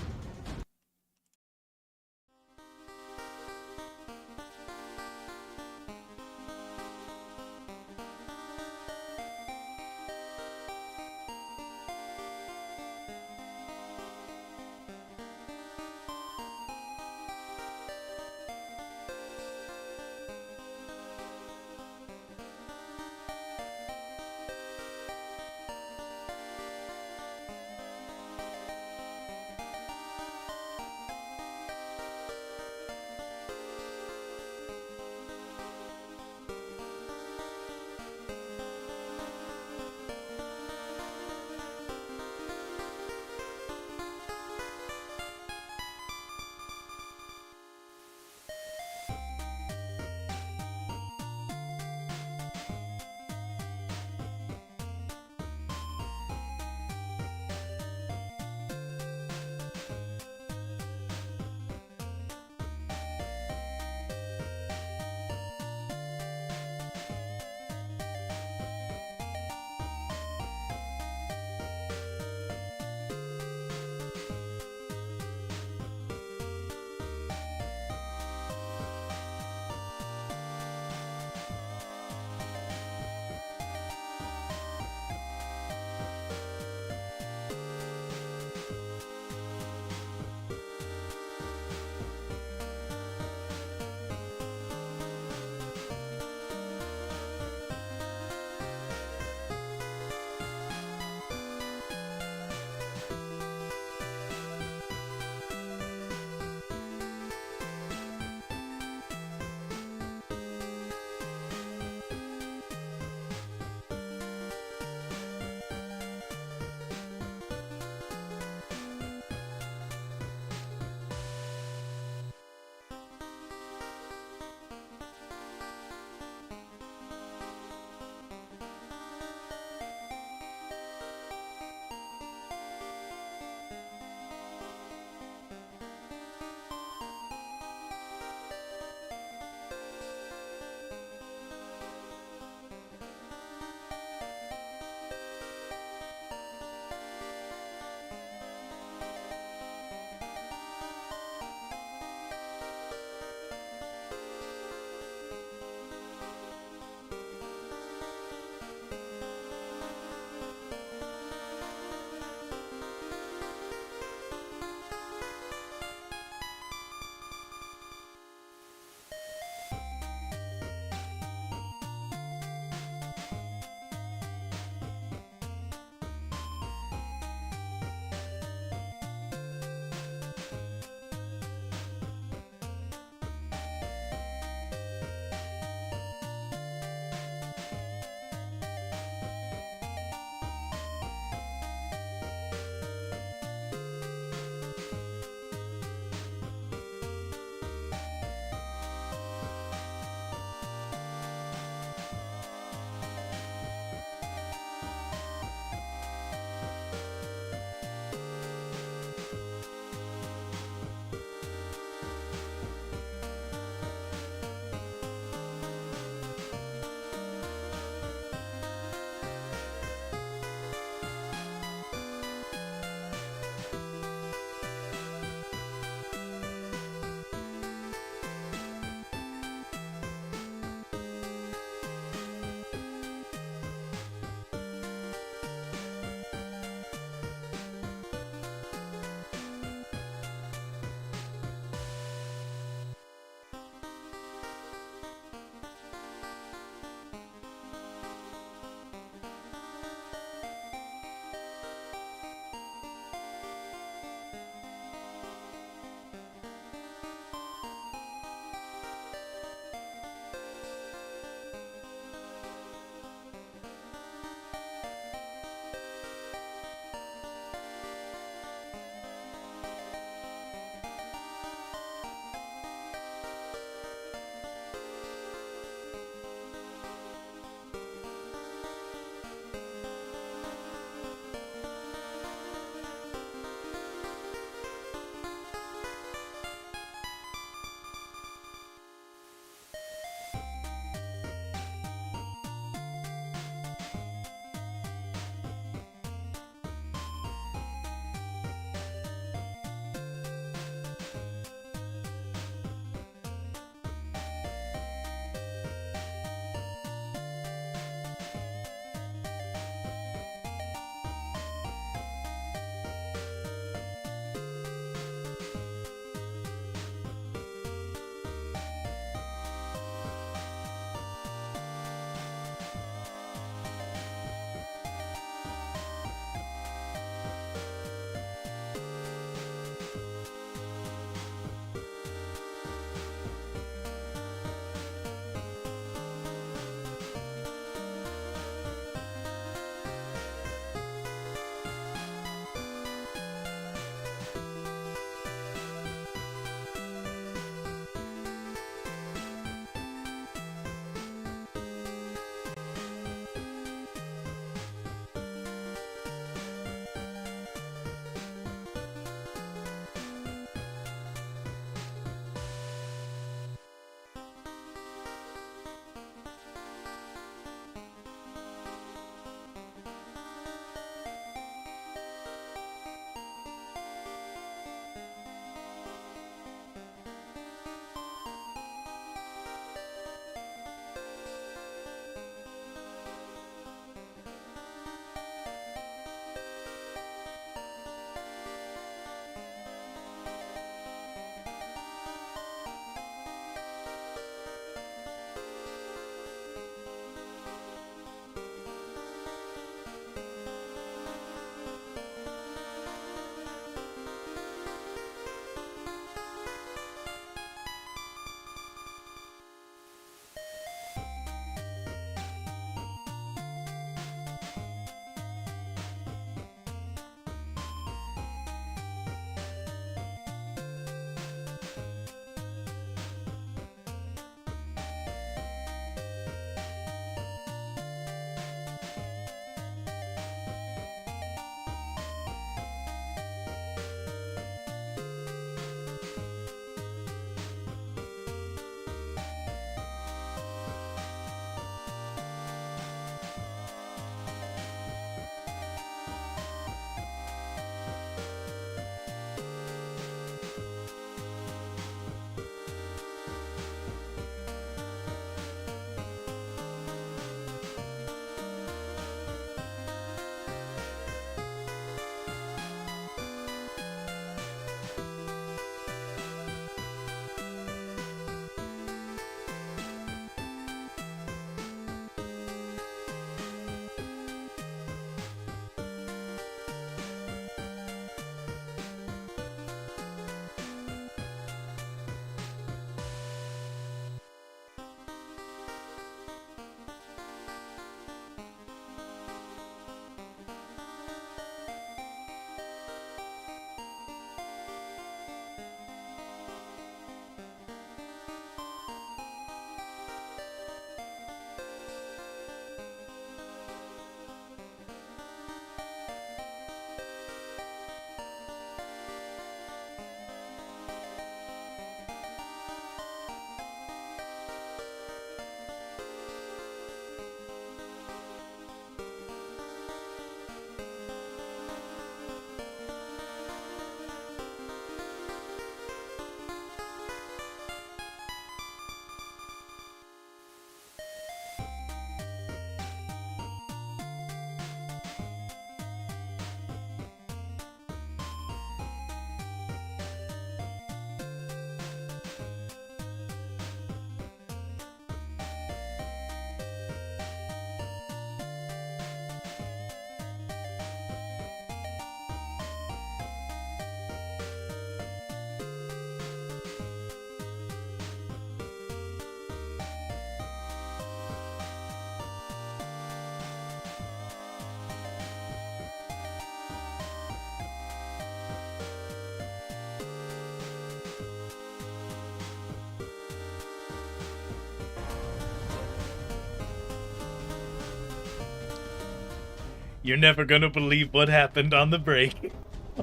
You're never gonna believe what happened on the break.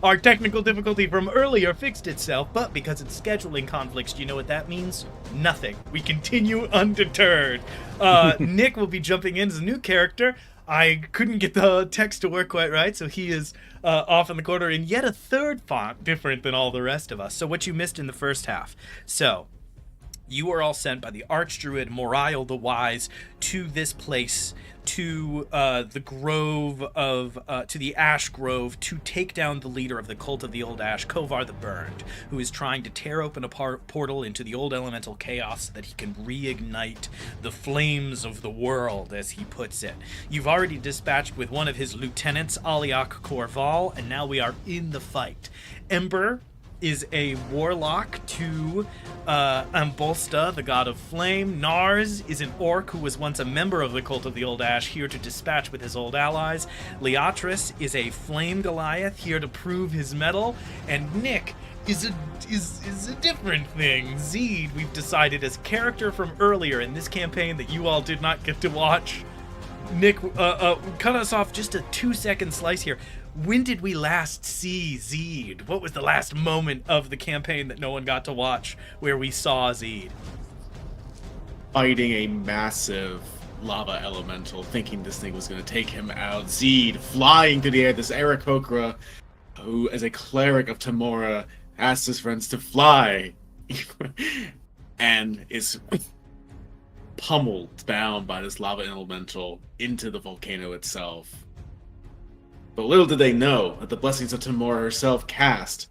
Our technical difficulty from earlier fixed itself, but because it's scheduling conflicts, do you know what that means? Nothing. We continue undeterred. Nick will be jumping in as a new character. I couldn't get the text to work quite right, so he is off in the corner in yet a third font different than all the rest of us. So what you missed in the first half. So, you are all sent by the Archdruid Moriel the Wise to this place, to the grove of, to the Ash Grove, to take down the leader of the Cult of the Old Ash, Kovar the Burned, who is trying to tear open a portal into the old elemental chaos so that he can reignite the flames of the world, as he puts it. You've already dispatched with one of his lieutenants, Aliak Korval, and now we are in the fight. Ember is a warlock to Ambolsta, the god of flame. Nars is an orc who was once a member of the Cult of the Old Ash, here to dispatch with his old allies. Leatris is a flame Goliath, here to prove his mettle. And Nick is a different thing. Zeed, we've decided, as character from earlier in this campaign that you all did not get to watch. Nick, cut us off just a 2-second slice here. When did we last see Zeed? What was the last moment of the campaign that no one got to watch where we saw Zeed? Fighting a massive lava elemental, thinking this thing was going to take him out. Zeed flying through the air, this Aarakocra, who, as a cleric of Tamora, asks his friends to fly, and is pummeled down by this lava elemental into the volcano itself. But little did they know that the blessings of Tamora herself cast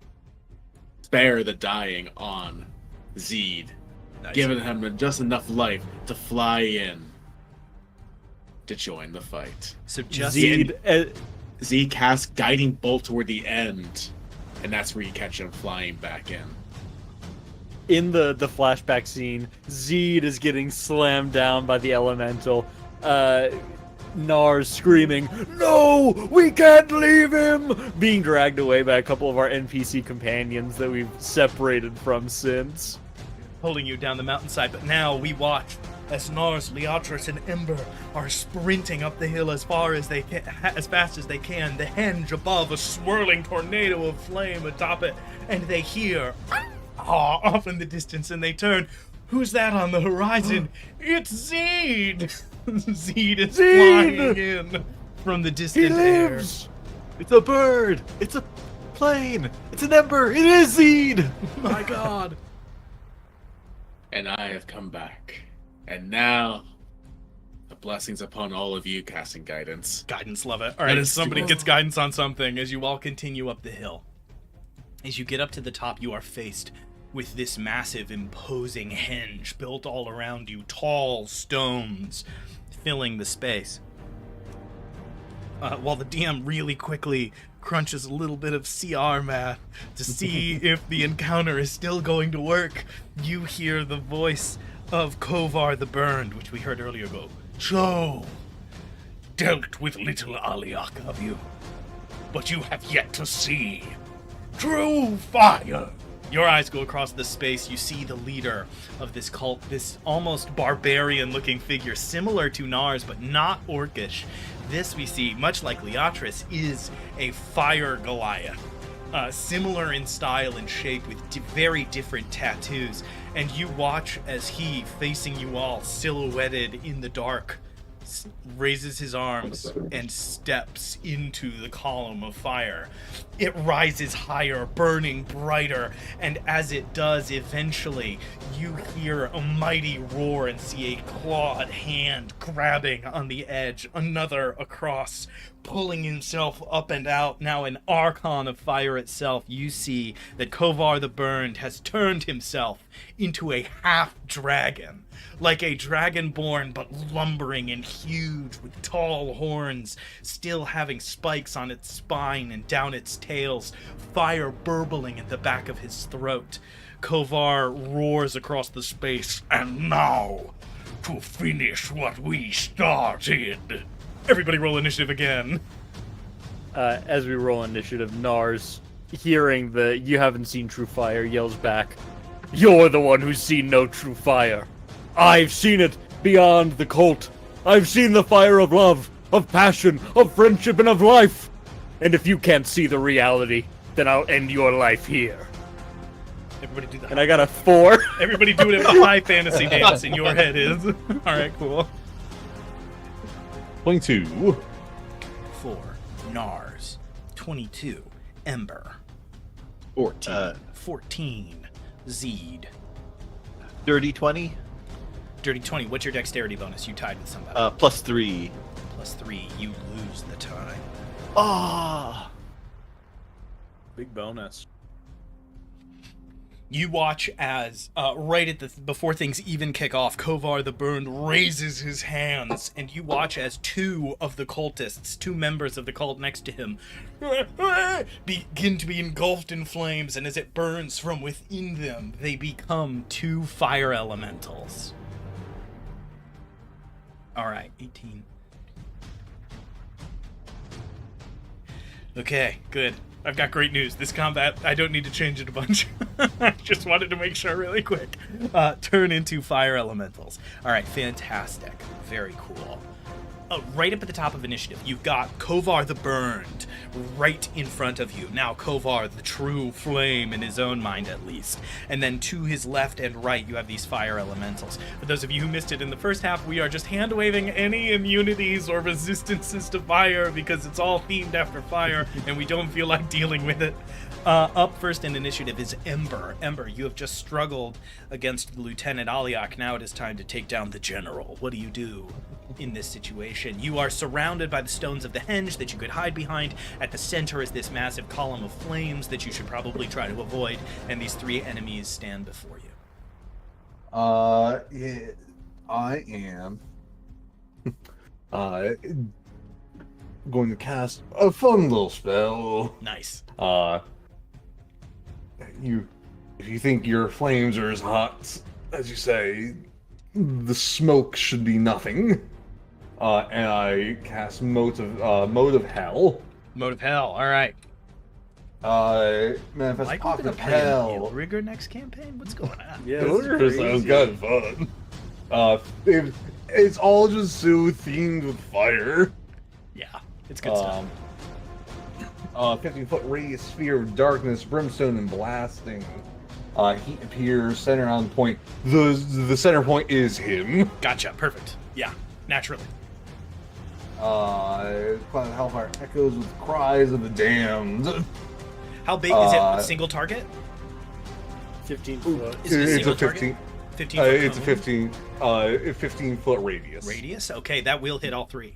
spare the dying on Zeed, nice, giving him just enough life to fly in to join the fight. So just Zeed casts Guiding Bolt toward the end, and that's where you catch him flying back in. In the flashback scene, Zeed is getting slammed down by the elemental. Nars screaming, "No! We can't leave him!" Being dragged away by a couple of our NPC companions that we've separated from since. Pulling you down the mountainside, but now we watch as Nars, Leatris, and Ember are sprinting up the hill as fast as they can. The henge above, a swirling tornado of flame atop it, and they hear off in the distance, and they turn. Who's that on the horizon? It's Zeed! Zeed is flying in from the distant air. It's a bird! It's a plane! It's an ember! It is Zeed! My god! And I have come back. And now, the blessings upon all of you casting guidance. Guidance, love it. Alright, somebody gets guidance on something as you all continue up the hill. As you get up to the top, you are faced with this massive, imposing henge built all around you, tall stones filling the space. While the DM really quickly crunches a little bit of CR math to see if the encounter is still going to work, you hear the voice of Kovar the Burned, which we heard earlier, go, "So, dealt with little Aliak of you, but you have yet to see true fire." Your eyes go across the space. You see the leader of this cult, this almost barbarian-looking figure, similar to Nars, but not orcish. This, we see, much like Leatris, is a fire Goliath. Similar in style and shape, with very different tattoos. And you watch as he, facing you all, silhouetted in the dark, raises his arms and steps into the column of fire. It rises higher, burning brighter, and as it does, eventually, you hear a mighty roar and see a clawed hand grabbing on the edge, another across, pulling himself up and out. Now an archon of fire itself, you see that Kovar the Burned has turned himself into a half-dragon, like a dragonborn but lumbering and huge with tall horns, still having spikes on its spine and down its tails, fire burbling at the back of his throat. Kovar roars across the space, "And now, to finish what we started." Everybody roll initiative again. As we roll initiative, Nars, hearing the "you haven't seen true fire," yells back, "You're the one who's seen no true fire. I've seen it beyond the cult. I've seen the fire of love. of passion, of friendship, and of life. And if you can't see the reality, then I'll end your life here. Everybody do that. And I got a 4. Everybody do whatever the high fantasy dance in your head is. All right, cool. 22. 4. Nars. 22. Ember. 14. 14. Zeed. Dirty 20. Dirty 20. What's your dexterity bonus? You tied with somebody. +3. +3. You lose the time. Ah. Big bonus. You watch as, right at before things even kick off, Kovar the Burned raises his hands, and you watch as two members of the cult next to him, begin to be engulfed in flames, and as it burns from within them, they become 2 fire elementals. Alright, 18. Okay, good. I've got great news. This combat, I don't need to change it a bunch. I just wanted to make sure really quick. Turn into fire elementals. All right, fantastic. Very cool. Right up at the top of initiative, you've got Kovar the Burned right in front of you. Now Kovar, the true flame in his own mind at least. And then to his left and right, you have these fire elementals. For those of you who missed it in the first half, we are just hand-waving any immunities or resistances to fire because it's all themed after fire and we don't feel like dealing with it. Up first in initiative is Ember. Ember, you have just struggled against Lieutenant Aliak. Now it is time to take down the General. What do you do in this situation? You are surrounded by the stones of the henge that you could hide behind. At the center is this massive column of flames that you should probably try to avoid, and these 3 enemies stand before you. Yeah, I am going to cast a fun little spell. Nice. If you think your flames are as hot as you say, the smoke should be nothing. And I cast Mode of Hell. Mode of Hell, alright. Manifest Like Pocket we're of gonna play Hell. Guild Rigger next campaign? What's going on? Yeah, That sounds kind of fun. It's all just so themed with fire. Yeah, it's good stuff. 15-foot radius sphere of darkness, brimstone, and blasting. Heat appears center on the point. The center point is him. Gotcha, perfect. Yeah, naturally. Cloud of Hellfire echoes with cries of the damned. How big is it? A single target? 15 foot. Is it a It's single a 15. target? 15 foot It's a cone? 15-foot radius. Radius? Okay, that will hit all 3.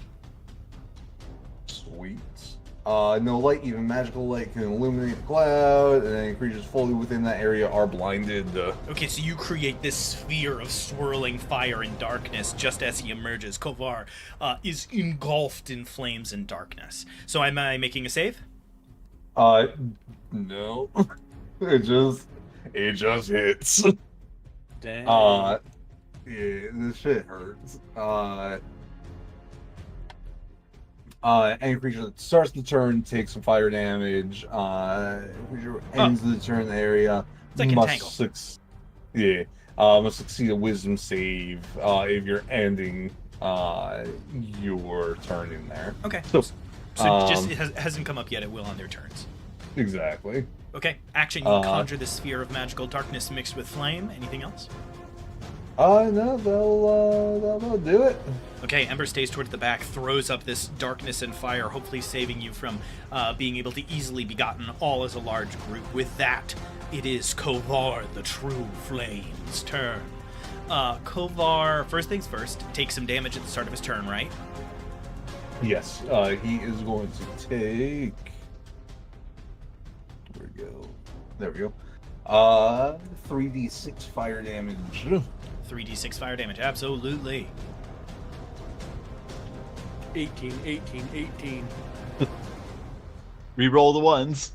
Sweet. No light, even magical light, can illuminate the cloud, and any creatures fully within that area are blinded. Okay, so you create this sphere of swirling fire and darkness just as he emerges. Kovar is engulfed in flames and darkness. So am I making a save? No. It just hits. Dang. Yeah, this shit hurts. Any creature that starts the turn takes some fire damage. Creature ends the turn in the area It's like Entangle. must succeed a wisdom save if you're ending your turn in there. Okay. So, it hasn't come up yet. It will on their turns. exactly. Okay. Action, you conjure the sphere of magical darkness mixed with flame. Anything else? No, they'll do it. Okay, Ember stays towards the back, throws up this darkness and fire, hopefully saving you from being able to easily be gotten all as a large group. With that, it is Kovar, the true flame's turn. Kovar, first things first, takes some damage at the start of his turn, right? Yes, he is going to take. Where we go? There we go. 3d6 fire damage. 3d6 fire damage, absolutely. 18, 18, 18. Reroll the ones.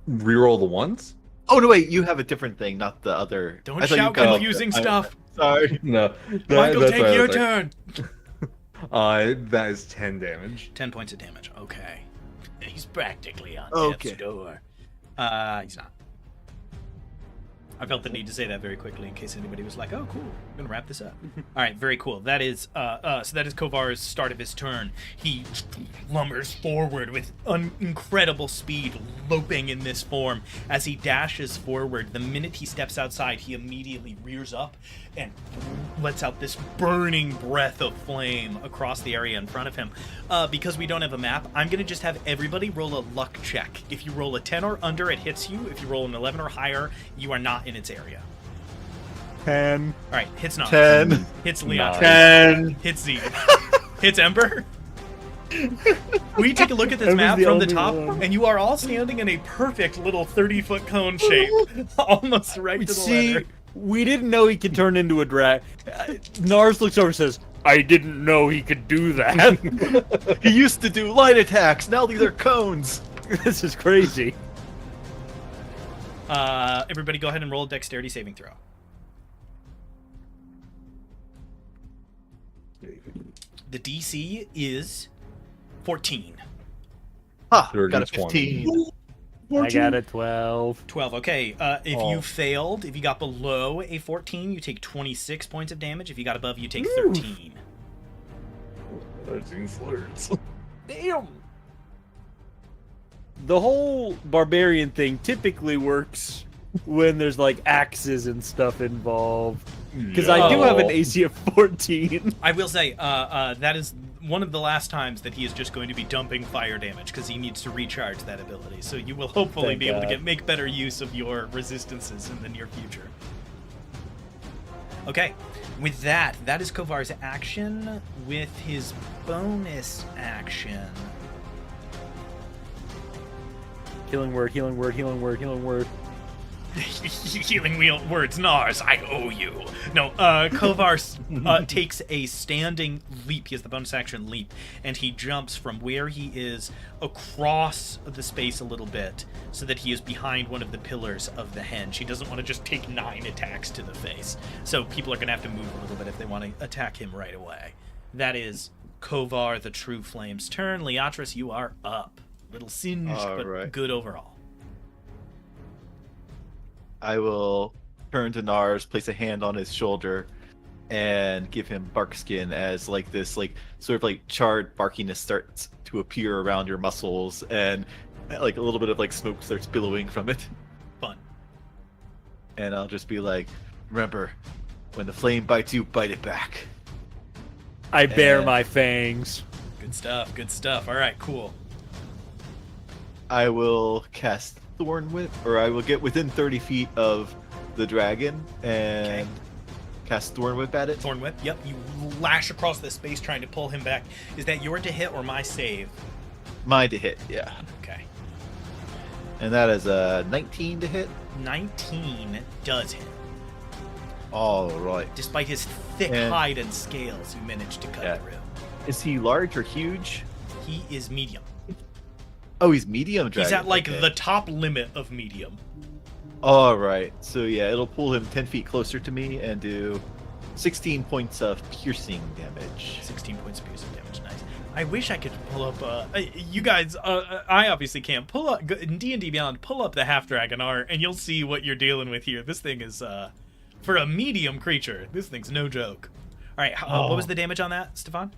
Reroll the ones? Oh no, wait, you have a different thing, not the other. Don't I thought shout you got- confusing stuff. Sorry. No. Michael, that's take what I your was like. turn. That is 10 damage. 10 points of damage. Okay. He's practically on Okay. death's door. He's not. I felt the need to say that very quickly in case anybody was like, "Oh, cool, I'm gonna wrap this up." All right, very cool. That is so that is Kovar's start of his turn. He lumbers forward with incredible speed, loping in this form. As he dashes forward, the minute he steps outside, he immediately rears up and lets out this burning breath of flame across the area in front of him. Because we don't have a map, I'm gonna just have everybody roll a luck check. If you roll a 10 or under, it hits you. If you roll an 11 or higher, you are not in its area. 10. All right, hits Nars. 10. Hits Leon. 10. Hits Z. Hits Ember. We take a look at this Ember's map the from the only top, one. and you are all standing in a perfect little 30-foot cone shape, almost right to the See, letter. we didn't know he could turn into a drag. Nars looks over and says, I didn't know he could do that. He used to do light attacks. Now these are cones. This is crazy. Everybody go ahead and roll a dexterity saving throw. The DC is 14. Ha! Dirty Got a 20. 15. I got a 12. 12. Okay, if Oh. you failed, if you got below a 14, you take 26 points of damage. If you got above, you take 13. 13 slurs. Damn. The whole barbarian thing typically works when there's like axes and stuff involved. Because I do have an AC of 14. I will say, that is one of the last times that he is just going to be dumping fire damage because he needs to recharge that ability. So you will hopefully Thank be able to God. make better use of your resistances in the near future. Okay, with that is Kovar's action. With his bonus action, Healing word, healing word, healing word, healing word. healing wheel words, Nars, I owe you. No, Kovar takes a standing leap. He has the bonus action leap, and he jumps from where he is across the space a little bit so that he is behind one of the pillars of the henge. He doesn't want to just take 9 attacks to the face, so people are going to have to move a little bit if they want to attack him right away. That is Kovar the True Flame's turn. Leatris, you are up. Little singed, but Alright. good overall. I will turn to Nars, place a hand on his shoulder, and give him bark skin as like this, like sort of like charred barkiness starts to appear around your muscles, and like a little bit of like smoke starts billowing from it. Fun. And I'll just be like, remember, when the flame bites you, bite it back. I bare And- my fangs. Good stuff, good stuff. All right, cool. I will cast Thorn Whip, or I will get within 30 feet of the dragon and cast Thorn Whip at it. Thorn Whip, yep. You lash across the space trying to pull him back. Is that your to hit or my save? Mine to hit, yeah. Okay. And that is a 19 to hit. 19 does hit. All right. Despite his thick And- hide and scales, you managed to cut Yeah. through. Is he large or huge? He is medium. Oh, he's medium dragon. He's at like okay. the top limit of medium. All right. So yeah, it'll pull him 10 feet closer to me and do 16 points of piercing damage. 16 points of piercing damage. Nice. I wish I could pull up. You guys, I obviously can't pull up in D&D Beyond. Pull up the half dragon art, and you'll see what you're dealing with here. This thing is, for a medium creature, this thing's no joke. All right, what was the damage on that, Stefan?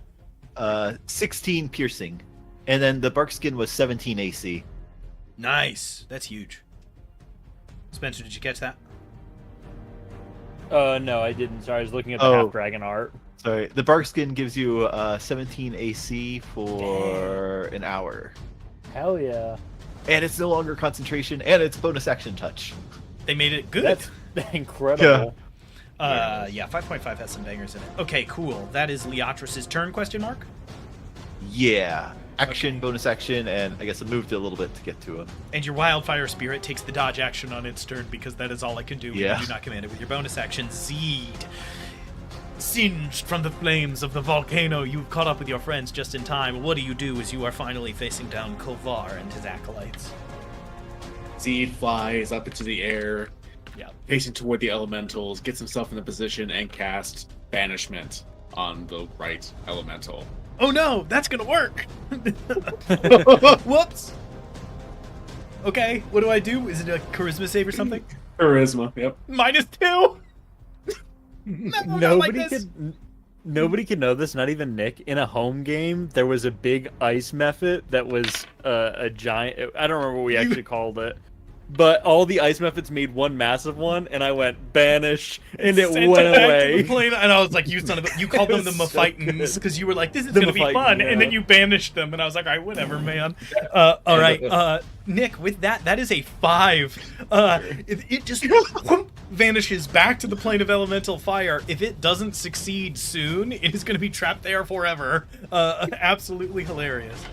16 piercing, and then the bark skin was 17 AC. Nice. That's huge. Spencer, did you catch that? No, I didn't. Sorry, I was looking at the Oh. half dragon art. Sorry, the bark skin gives you 17 AC for an hour, Hell yeah. and it's no longer concentration, and it's bonus action touch. They made it good. That's incredible. Yeah, 5.5 has some bangers in it. Okay, cool. That is Leatris' turn, question mark? Yeah, action, bonus action, and I guess I moved it a little bit to get to him. And your Wildfire Spirit takes the dodge action on its turn because that is all it can do when Yeah. you do not command it with your bonus action. Zeed. Singed from the flames of the volcano, you've caught up with your friends just in time. What do you do as you are finally facing down Kovar and his acolytes? Seed flies up into the air, Yeah. facing toward the elementals, gets himself in a position and casts Banishment on the right elemental. Oh no, that's gonna work! Whoops! Okay, what do I do? Is it a charisma save or something? Charisma. Yep. -2. No, not like Nobody this. nobody could know this, not even Nick. In a home game, there was a big ice method that was a giant. I don't remember what we actually called it, but all the ice methods made one massive one, and I went banish, and it Sent went it back to away. the plane, and I was like, "You son of a!" You called them the It was so Mephighton's good. because you were like, "This is The gonna be Mephighton, fun," yeah. and then you banished them, and I was like, "All right, whatever, man." All right, Nick. With that is a 5. It just vanishes back to the plane of elemental fire. If it doesn't succeed soon, it is going to be trapped there forever. Absolutely hilarious.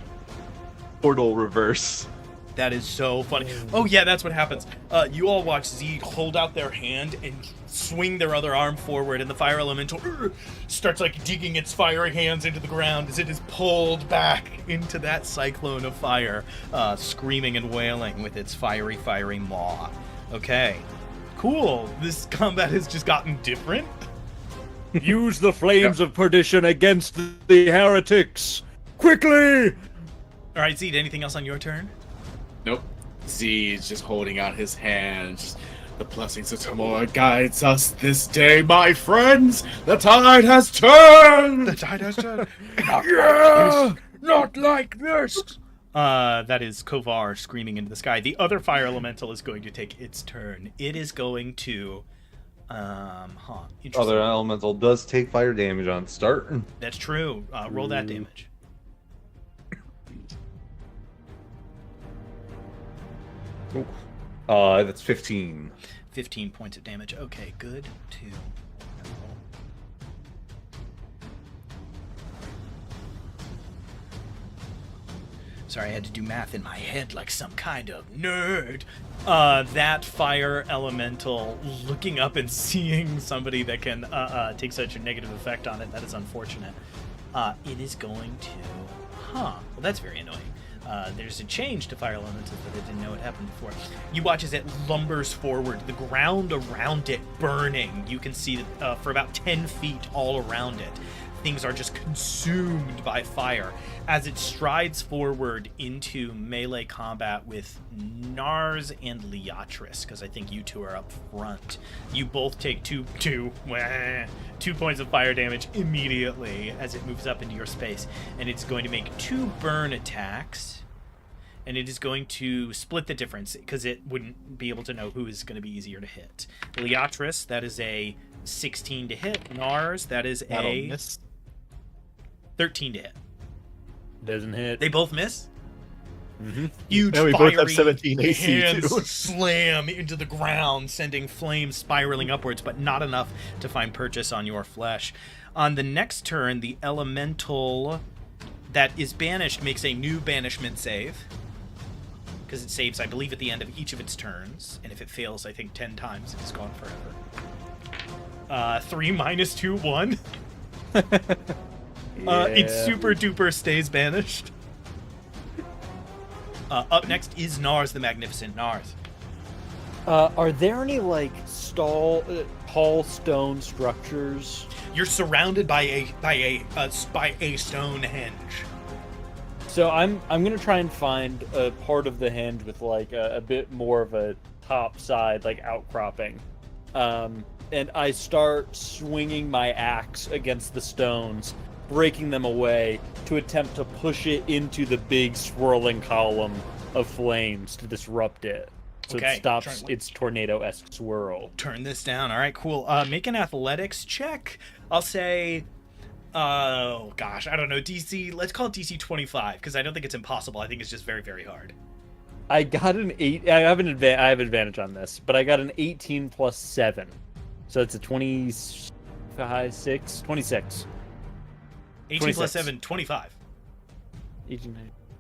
Portal reverse. That is so funny. Oh yeah, that's what happens. You all watch Zed hold out their hand and swing their other arm forward, and the fire elemental starts like digging its fiery hands into the ground as it is pulled back into that cyclone of fire, screaming and wailing with its fiery maw. Okay, cool. This combat has just gotten different. Use the flames of perdition against the heretics, quickly! All right, Zed. Anything else on your turn? Nope. Z is just holding out his hands. The blessings of Tamora guides us this day, my friends. The tide has turned. The tide has turned. Yeah! Not like this. That is Kovar screaming into the sky. The other fire elemental is going to take its turn. It is going to, interesting. Other elemental does take fire damage on start. That's true. Roll that damage. That's 15. 15 points of damage. Okay, good. 2. Sorry, I had to do math in my head like some kind of nerd. That fire elemental looking up and seeing somebody that can take such a negative effect on it, that is unfortunate. It is going to... Well, that's very annoying. There's a change to fire elementals that I didn't know had happened before. You watch as it lumbers forward, the ground around it burning. You can see that for about 10 feet all around it, things are just consumed by fire. As it strides forward into melee combat with Nars and Leatris, because I think you two are up front. You both take two points of fire damage immediately as it moves up into your space. And it's going to make 2 burn attacks. And it is going to split the difference because it wouldn't be able to know who is going to be easier to hit. Leatris, that is a 16 to hit. Nars, that is That'll a miss. 13 to hit. Doesn't hit. They both miss? Mm-hmm. Huge And we fiery both have 17 AC hands too. slam into the ground, sending flames spiraling upwards, but not enough to find purchase on your flesh. On the next turn, the elemental that is banished makes a new banishment save. Because it saves, I believe, at the end of each of its turns. And if it fails, I think 10 times, it is gone forever. 3 minus 2, 1. It super duper stays banished. Up next is Nars the Magnificent. Nars. Are there any like tall stone structures? You're surrounded by a stone henge. So I'm gonna try and find a part of the hinge with like a bit more of a top side, like outcropping, and I start swinging my axe against the stones, breaking them away to attempt to push it into the big swirling column of flames to disrupt it, so Okay, it stops its tornado-esque swirl. Turn this down. All right, cool. Make an athletics check. I'll say, oh gosh, I don't know, DC. Let's call it DC 25 because I don't think it's impossible. I think it's just very, very hard. I got an 8. I have advantage on this, but I got an 18 plus 7, so it's a 26. 26. 18 plus 26. 7, 25.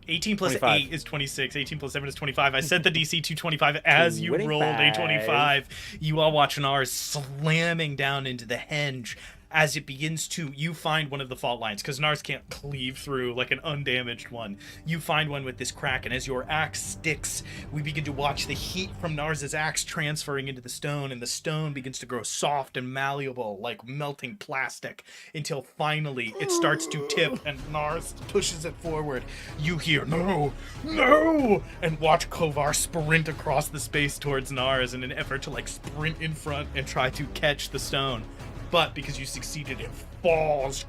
18 plus 25. 8 is 26. 18 plus 7 is 25. I set the DC to 25 as you rolled a 25. 25. You all watch Nars slamming down into the henge. as it begins to, you find one of the fault lines, because Nars can't cleave through like an undamaged one. You find one with this crack, and as your axe sticks, we begin to watch the heat from Nars's axe transferring into the stone, and the stone begins to grow soft and malleable, like melting plastic, until finally it starts to tip, and Nars pushes it forward. You hear, no, no, and watch Kovar sprint across the space towards Nars in an effort to like sprint in front and try to catch the stone. But because you succeeded, it falls,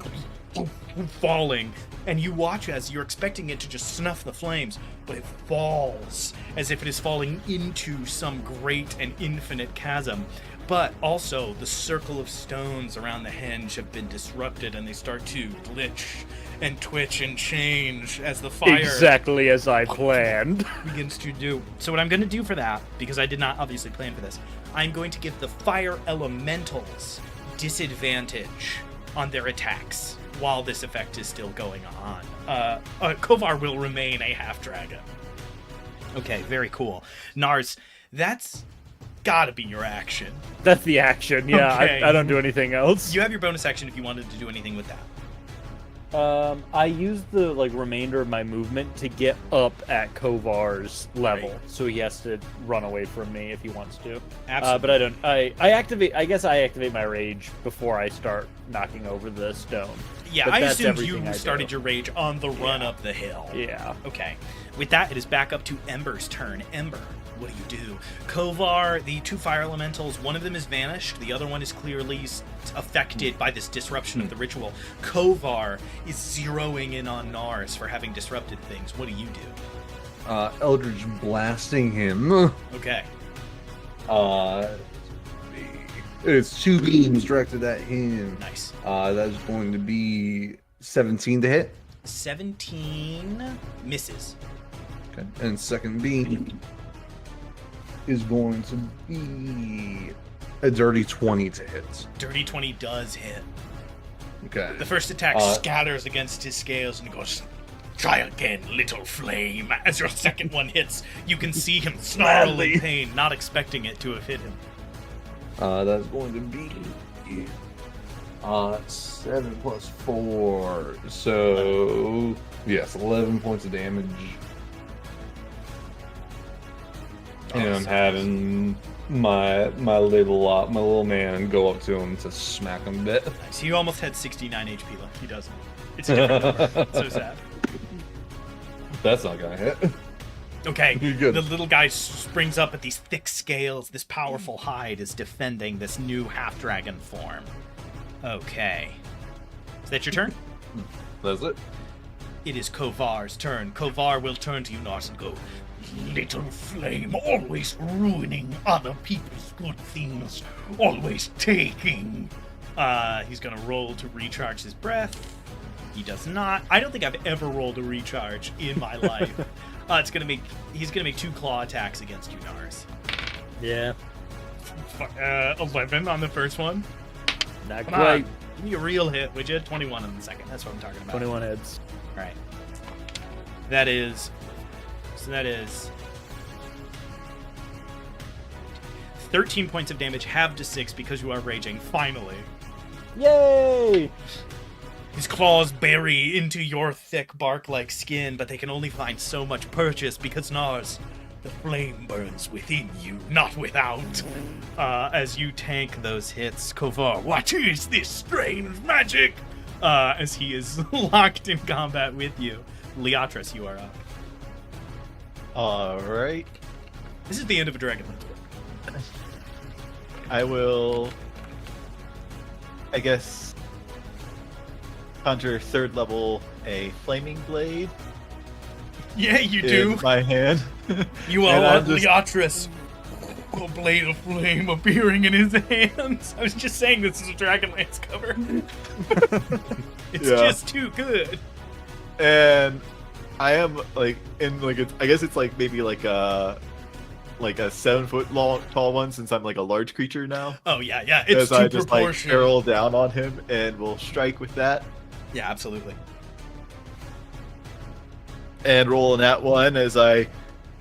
falling, and you watch as you're expecting it to just snuff the flames, but it falls as if it is falling into some great and infinite chasm. But also, the circle of stones around the henge have been disrupted, and they start to glitch and twitch and change as the fire Exactly as I planned. begins to do. So what I'm going to do for that, because I did not obviously plan for this, I'm going to give the fire elementals disadvantage on their attacks while this effect is still going on. Kovar will remain a half-dragon. Okay, very cool. Nars, that's gotta be your action. That's the action, yeah. Okay. I don't do anything else. You have your bonus action if you wanted to do anything with that. I use the remainder of my movement to get up at Kovar's level, Right. so he has to run away from me if he wants to. Absolutely. But I don't. I activate. I guess I activate my rage before I start knocking over the stone. Yeah, But I that's assumed everything you I started do. your rage on the run Yeah. up the hill. Yeah. Okay. With that, it is back up to Ember's turn. Ember, what do you do? Kovar, the two fire elementals, one of them is vanished, the other one is clearly affected by this disruption of the ritual. Kovar is zeroing in on Nars for having disrupted things. What do you do? Eldritch blasting him. Okay. It's 2 beams directed at him. Nice. That's going to be 17 to hit. 17 misses. Okay. And second beam is going to be a dirty 20 to hit. Dirty 20 does hit. Okay. The first attack scatters against his scales and he goes, "Try again, little flame." As your second one hits, you can see him snarl in pain, not expecting it to have hit him. That's going to be 7 plus 4. So, yes, 11 points of damage. And I'm having my little man go up to him to smack him a bit. Nice. He almost had 69 HP left. He doesn't. It's a different number. So sad. That's not gonna hit. Okay, You're good. the little guy springs up at these thick scales. This powerful hide is defending this new half-dragon form. Okay. Is that your turn? That's it. It is Kovar's turn. Kovar will turn to you, Nars, and go, "Little flame, always ruining other people's good things, always taking." He's gonna roll to recharge his breath. He does not. I don't think I've ever rolled a recharge in my life. He's gonna make 2 claw attacks against you, Nars. Yeah. 11 on the first one. Not Come quite. on, give me a real hit, would you? 21 on the second. That's what I'm talking about. 21 hits. All right. That is 13 points of damage, halved to 6 because you are raging. Finally. Yay! His claws bury into your thick bark-like skin, but they can only find so much purchase because Nars, the flame burns within you, not without. As you tank those hits, Kovar, what is this strange magic? As he is locked in combat with you. Leatris, you are up. Alright. This is the end of a Dragonlance book. I will, I guess, conjure third level a flaming blade Yeah, you do. in my hand. You And are I'm just- Leatris. A blade of flame appearing in his hands. I was just saying this is a Dragonlance cover. It's Yeah. just too good. And I am like in like I guess it's like maybe like a 7 foot long tall one since I'm like a large creature now. Oh yeah, yeah. It's As I too just like proportional. barrel down on him and will strike with that Yeah, absolutely. and roll in that one as I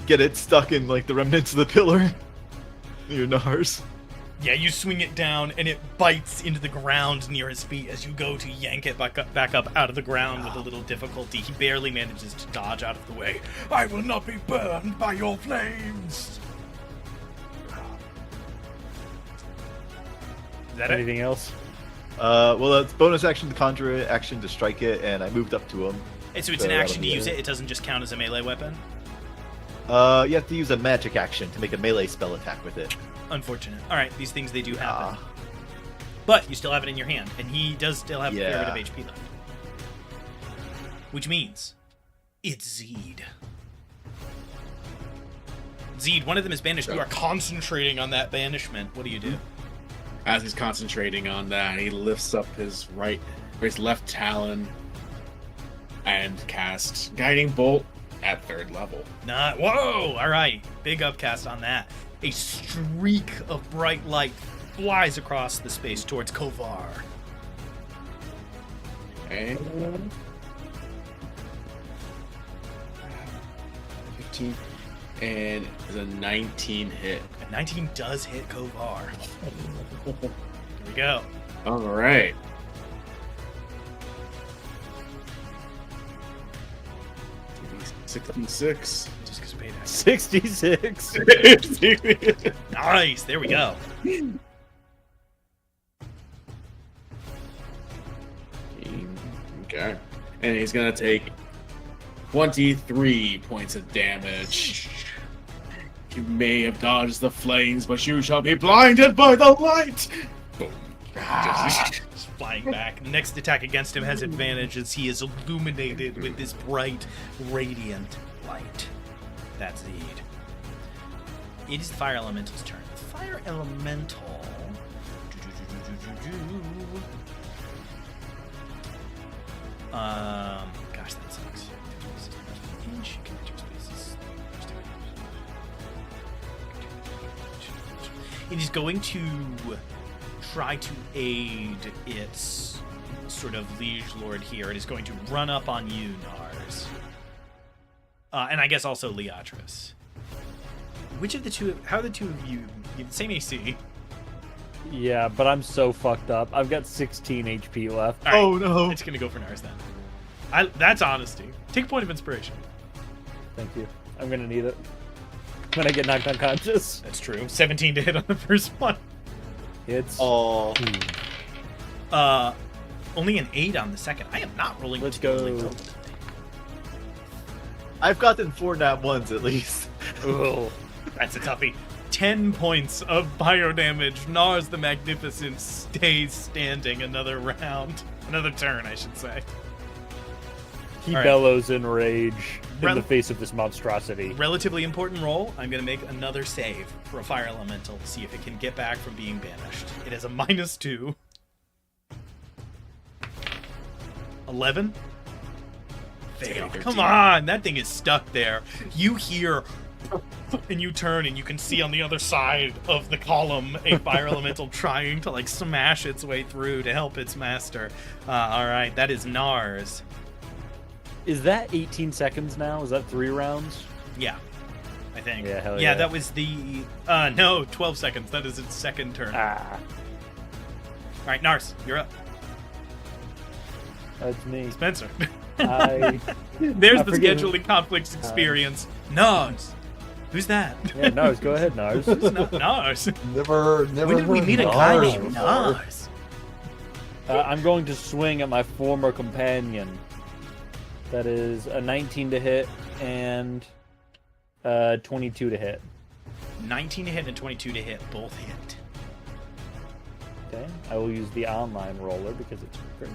get it stuck in like the remnants of the pillar. Your Nars. Yeah, you swing it down, and it bites into the ground near his feet as you go to yank it back up out of the ground with a little difficulty. He barely manages to dodge out of the way. I will not be burned by your flames! Is that it? Anything else? Well, it's bonus action to conjure it, action to strike it, and I moved up to him. And so it's an action to use it. It doesn't just count as a melee weapon? You have to use a magic action to make a melee spell attack with it. Unfortunate. Alright, these things, they do happen. But you still have it in your hand, and he does still have a fair bit of HP left. Which means it's Zeed. Zeed, one of them is banished. You are concentrating on that banishment. What do you do? As he's concentrating on that, he lifts up his left talon and casts Guiding Bolt at 3rd level. Whoa! Alright, big upcast on that. A streak of bright light flies across the space towards Kovar. Okay. 15. And it's a 19 hit. A 19 does hit Kovar. Here we go. Alright. $66. Just because payback. 66. Nice, there we go. Okay. And he's gonna take 23 points of damage. You may have dodged the flames, but you shall be blinded by the light! Boom. Just flying back. Next attack against him has advantage as he is illuminated with this bright, radiant light. That's Zeed. It is the Fire Elemental's turn. The Fire Elemental... Gosh, that sucks. It is going to try to aid its sort of liege lord here. It is going to run up on you, Nars. And I guess also Leatris. Which of the two... How are the two of you... You have the same AC. Yeah, but I'm so fucked up. I've got 16 HP left. All right, Oh, no. It's going to go for Nars then. That's honesty. Take a point of inspiration. Thank you. I'm gonna need it when I get knocked unconscious. That's true. 17 to hit on the first one. It's Oh. Only an 8 on the second. I am not rolling. Let's particularly go. well today. I've gotten 4 nat 1s at least. Ugh. That's a toughie. 10 points of bio damage. Nars the Magnificent stays standing another round. Another turn, I should say. He All right. bellows in rage in Rel- the face of this monstrosity. Relatively important roll. I'm going to make another save for a Fire Elemental to see if it can get back from being banished. It is a -2. 11. Fail. Come on, that thing is stuck there. You hear, and you turn, and you can see on the other side of the column a Fire Elemental trying to like smash its way through to help its master. All right, that is Nars. Is that 18 seconds now? Is that 3 rounds? Yeah, I think. Yeah, hell Yeah, yeah. that was the no, 12 seconds. That is its second turn. Ah, All right, Nars, you're up. that's me. Spencer. I There's I the forget- scheduling conflicts experience. Nars. Who's that? Yeah, Nars, go ahead, Nars. Who's not Nars? Never When did we heard meet a of guy ours named before. Nars? I'm going to swing at my former companion. That is a 19 to hit and 22 to hit. 19 to hit and 22 to hit. Both hit. Okay, I will use the online roller because it's great.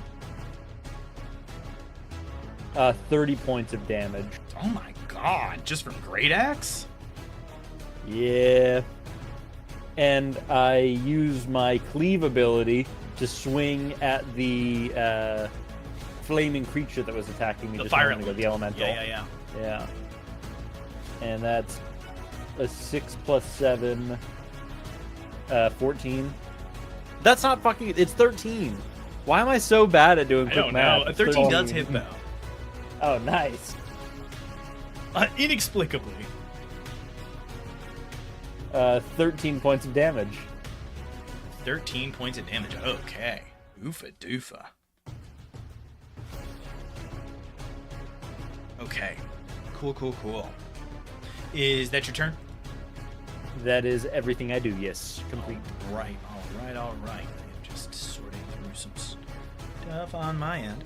30 points of damage. Oh my god. Just from Great Axe? Yeah. And I use my cleave ability to swing at the flaming creature that was attacking me The just fire a moment ago, the elemental. Yeah. Yeah. And that's a 6 plus 7, 14. That's not fucking... It's 13. Why am I so bad at doing I quick don't math? know. A It's 13 does hit though. Oh, nice. Inexplicably. 13 points of damage. 13 points of damage. Okay. Oofa doofa. Okay. Cool. Is that your turn? That is everything I do. Yes, complete. All right. I am just sorting through some stuff on my end.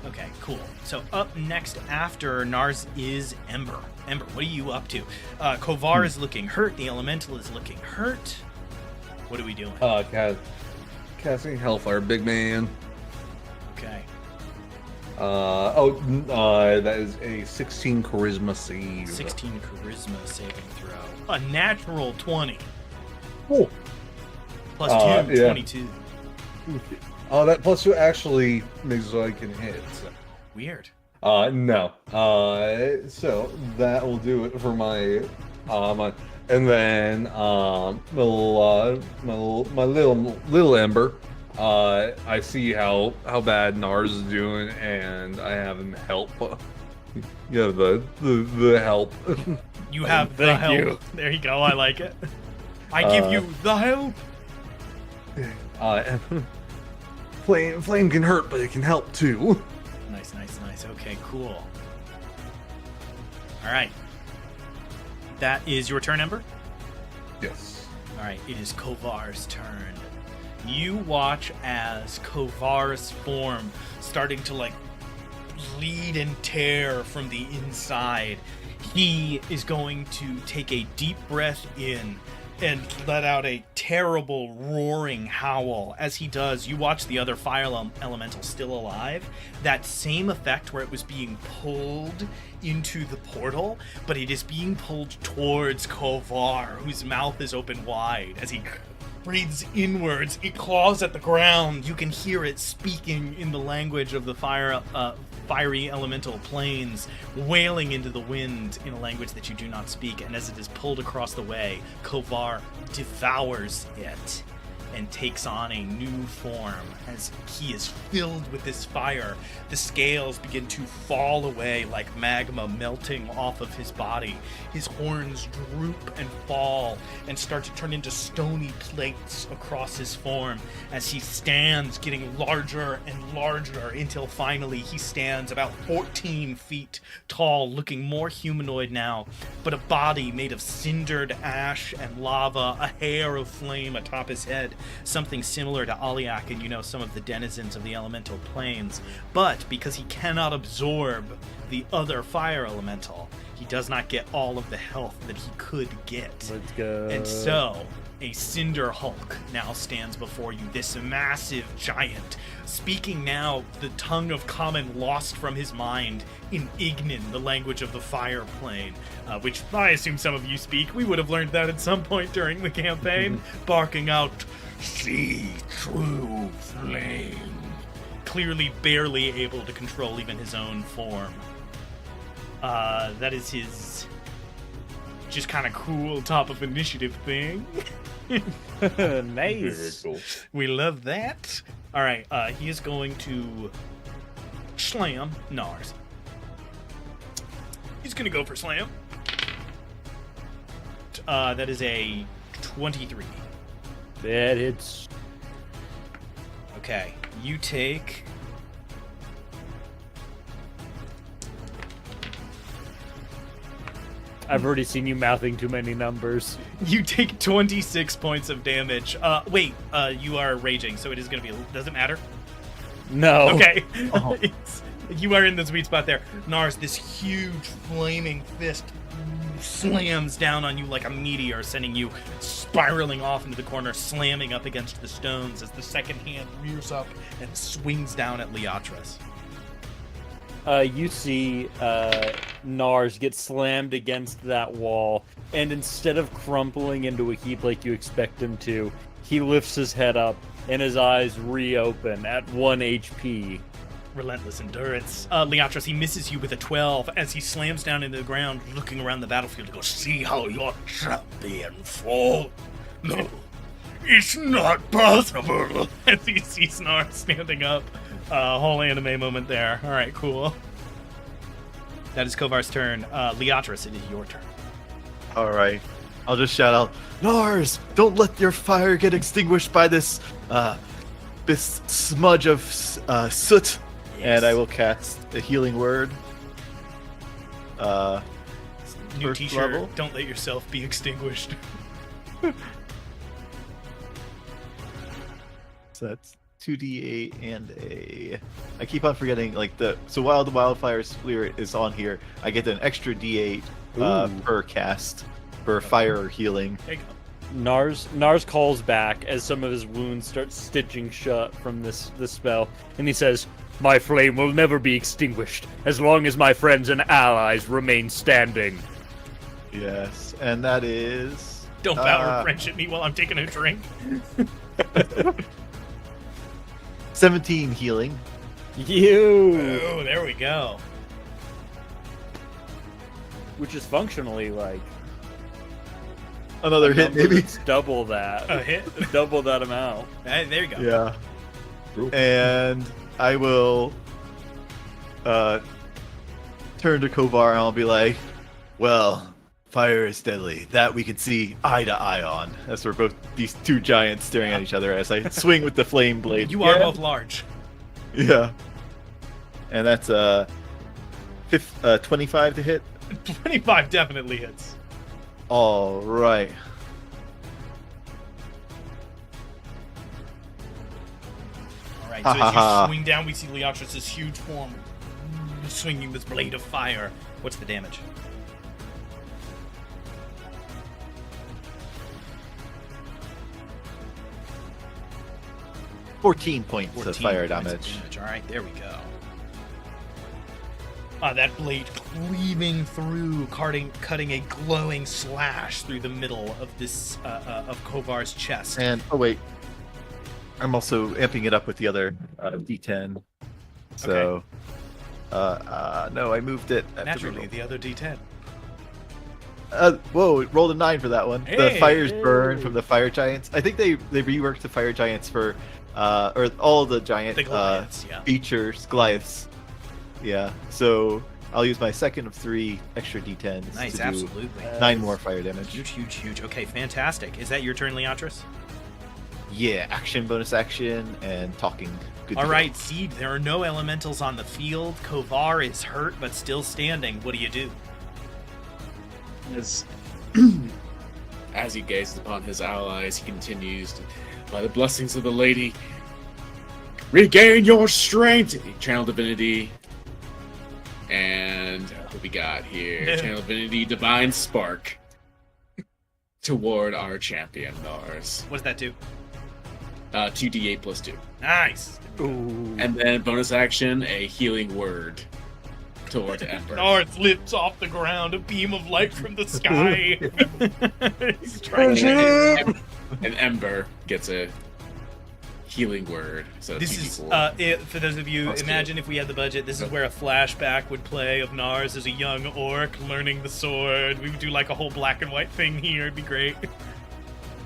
Okay, cool. So up next after Nars is Ember. Ember, what are you up to? Kovar is looking hurt. The Elemental is looking hurt. What are we doing? Casting Hellfire, big man. Okay. That is a 16 Charisma save. 16 Charisma saving throw. A natural 20. Cool. Plus 2, yeah. 22. That plus 2 actually makes so I can hit. Weird. No. So that will do it for my and then my little Ember. I see how bad Nars is doing, and I have him help. You have the help. You have the Thank help. you. There you go. I like it. I give you the help. Flame can hurt, but it can help too. Nice. Okay, cool. All right. That is your turn, Ember? Yes. All right, it is Kovar's turn. You watch as Kovar's form starting to bleed and tear from the inside. He is going to take a deep breath in and let out a terrible roaring howl. As he does, you watch the other fire elemental still alive. That same effect where it was being pulled into the portal, but it is being pulled towards Kovar, whose mouth is open wide as he breathes inwards. It claws at the ground. You can hear it speaking in the language of the fiery elemental planes, wailing into the wind in a language that you do not speak. And as it is pulled across the way, Kovar devours it and takes on a new form. As he is filled with this fire, the scales begin to fall away like magma melting off of his body. His horns droop and fall and start to turn into stony plates across his form as he stands, getting larger and larger until finally he stands about 14 feet tall, looking more humanoid now, but a body made of cindered ash and lava, a hair of flame atop his head, something similar to Aliak and some of the denizens of the elemental planes. But because he cannot absorb the other fire elemental, he does not get all of the health that he could get. Let's go. And so a Cinder Hulk now stands before you, this massive giant, speaking now the tongue of common lost from his mind in Ignan, the language of the fire plane, which I assume some of you speak. We would have learned that at some point during the campaign, barking out, "See true flame," clearly barely able to control even his own form. That is his just kind of cool top of initiative thing. Very Nice. cool. We love that. All right, he is going to slam Nars. He's going to go for slam. That is a 23. That hits. Okay, you take... I've already seen you mouthing too many numbers. You take 26 points of damage. Wait, you are raging, so it is going to be... Does it matter? No. Okay. Oh. You are in the sweet spot there. Nars, this huge flaming fist slams down on you like a meteor, sending you spiraling off into the corner, slamming up against the stones as the second hand rears up and swings down at Leatris. You see Nars get slammed against that wall, and instead of crumpling into a heap like you expect him to, he lifts his head up, and his eyes reopen at 1 HP. Relentless endurance. Leatris, he misses you with a 12 as he slams down into the ground, looking around the battlefield to go, "See how your champion fall? No, it's not possible." As he sees Nars standing up. Whole anime moment there. All right, cool. That is Kovar's turn. Leatris, it is your turn. All right. I'll just shout out, Nars, don't let your fire get extinguished by this smudge of soot. And I will cast a healing word. New First t-shirt. level. Don't let yourself be extinguished. So that's 2d8 and I keep on forgetting, like, so while the wildfire spirit is on here, I get an extra d8 per cast for fire or healing. There you go. Nars calls back as some of his wounds start stitching shut from this spell, and he says, "My flame will never be extinguished as long as my friends and allies remain standing." Yes, and that is... Don't power French at me while I'm taking a drink. 17 healing. You, Oh, there we go. which is functionally like Another hit, maybe. It's double that. A hit. Double that amount. There you go. Yeah. Cool. And I will turn to Kovar and I'll be like, well, fire is deadly. That we can see eye to eye on. As we're both these two giants staring at each other as I swing with the flame blade. You are both large. Yeah. And that's 25 to hit. 25 definitely hits. All right. All right, Ha, so ha, as ha. you swing down, we see Leotrius' huge form swinging this blade of fire. What's the damage? $14 points 14 of fire points of damage. All right, there we go. That blade cleaving through, cutting a glowing slash through the middle of this of Kovar's chest. And oh wait, I'm also amping it up with the other D10. So, no, I moved it. I have to Naturally, reroll. the other D10. Whoa, it rolled a 9 for that one. The Hey! fires burn from the fire giants. I think they reworked the fire giants for, or all the giant The Goliaths, yeah. features, Goliaths. Yeah, so I'll use my second of 3 extra D10s. Nice, to do absolutely. 9 more fire damage. Huge, huge, huge. Okay, fantastic. Is that your turn, Leontris? Yeah, action, bonus action, and talking. Good to All go. right, Seed, there are no elementals on the field. Kovar is hurt but still standing. What do you do? As he gazes upon his allies, he continues to, by the blessings of the lady, regain your strength! Channel Divinity. And what we got here? No. Channel Divinity, Divine Spark. Toward our champion, Nars. What does that do? 2d8 plus 2. Nice. Ooh. And then bonus action, a healing word toward Ember. Narth lifts off the ground, a beam of light from the sky. He's trying And Ember gets a healing word. So This is, 2d4. for those of you, Let's imagine if we had the budget, this is where a flashback would play of Nars as a young orc learning the sword. We would do like a whole black and white thing here. It'd be great.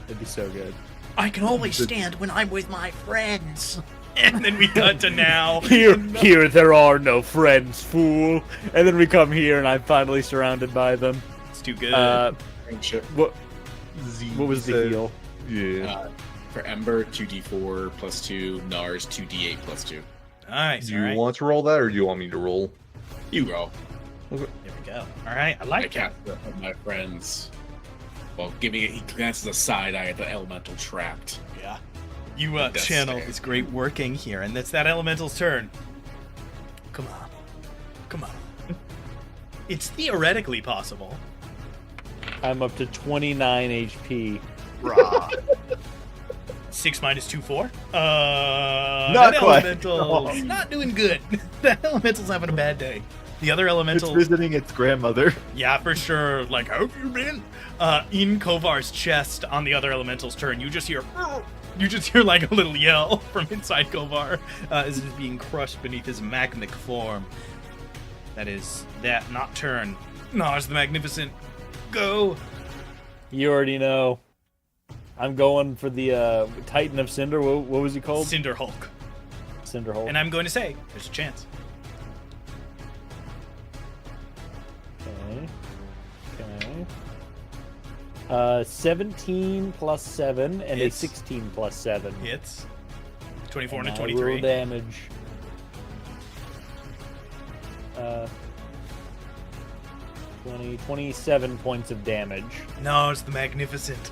It'd be so good. I can always stand when I'm with my friends. And then we cut to now. Here there are no friends, fool. And then we come here, and I'm finally surrounded by them. It's too good. Friendship. What was the says- heal? Yeah. For Ember, 2d4 plus 2. Nars, 2d8 plus 2. Nice. Do All you right. want to roll that, or do you want me to roll? You roll. There we go. All right. I I like cast that. it on my friends. Well, he glances a side eye at the elemental trapped. Yeah. You That's channel fair. is great working here, and that's that elemental's turn. Come on. Come on. It's theoretically possible. I'm up to 29 HP. Rah. 6 minus 2, 4. Not that quite. elemental's not doing good. That elemental's having a bad day. The other It's elemental, visiting its grandmother. yeah, for sure. Like, how have you been? In Kovar's chest on the other elemental's turn, you just hear like a little yell from inside Kovar as it is being crushed beneath his magmic form. That is that, not turn. Nars the Magnificent. Go. You already know. I'm going for the Titan of Cinder. What was he called? Cinder Hulk. Cinderhole. And I'm going to say, there's a chance. Okay. Okay. 17 plus 7 and Hits. a 16 plus 7. Hits. 24 and a I 23. roll damage. 27 points of damage. Nars the Magnificent.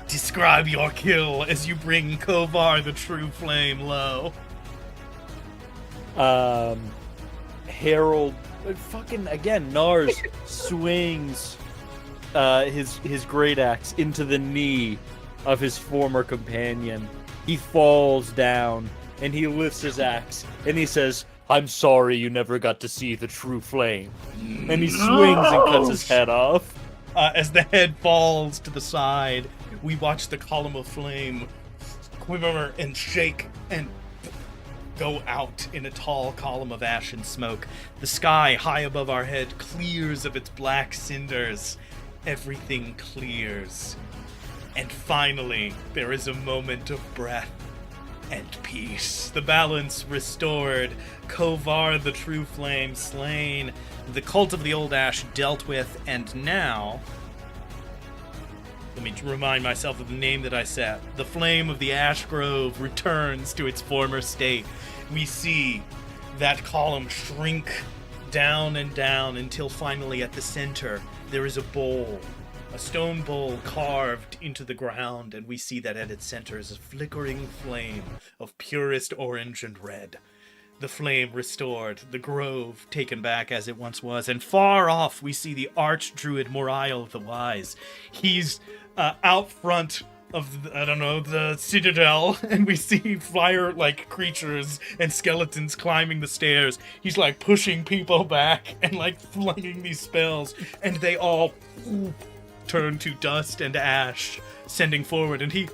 Describe your kill as you bring Kovar the True Flame low. Harold, fucking again, Nars swings his great axe into the knee of his former companion. He falls down and he lifts his axe and he says, "I'm sorry you never got to see the true flame." And he swings and cuts his head off. As the head falls to the side, we watch the column of flame quiver and shake and go out in a tall column of ash and smoke. The sky high above our head clears of its black cinders. Everything clears. And finally, there is a moment of breath and peace. The balance restored. Kovar the True Flame slain. The cult of the Old Ash dealt with. And now, let me remind myself of the name that I set. The flame of the Ash Grove returns to its former state. We see that column shrink down and down until finally at the center there is a bowl. A stone bowl carved into the ground, and we see that at its center is a flickering flame of purest orange and red. The flame restored, the grove taken back as it once was, and far off we see the archdruid Moriel the Wise. He's out front of, the citadel, and we see fire-like creatures and skeletons climbing the stairs. He's, pushing people back and, flinging these spells, and they all turn to dust and ash, sending forward, and he,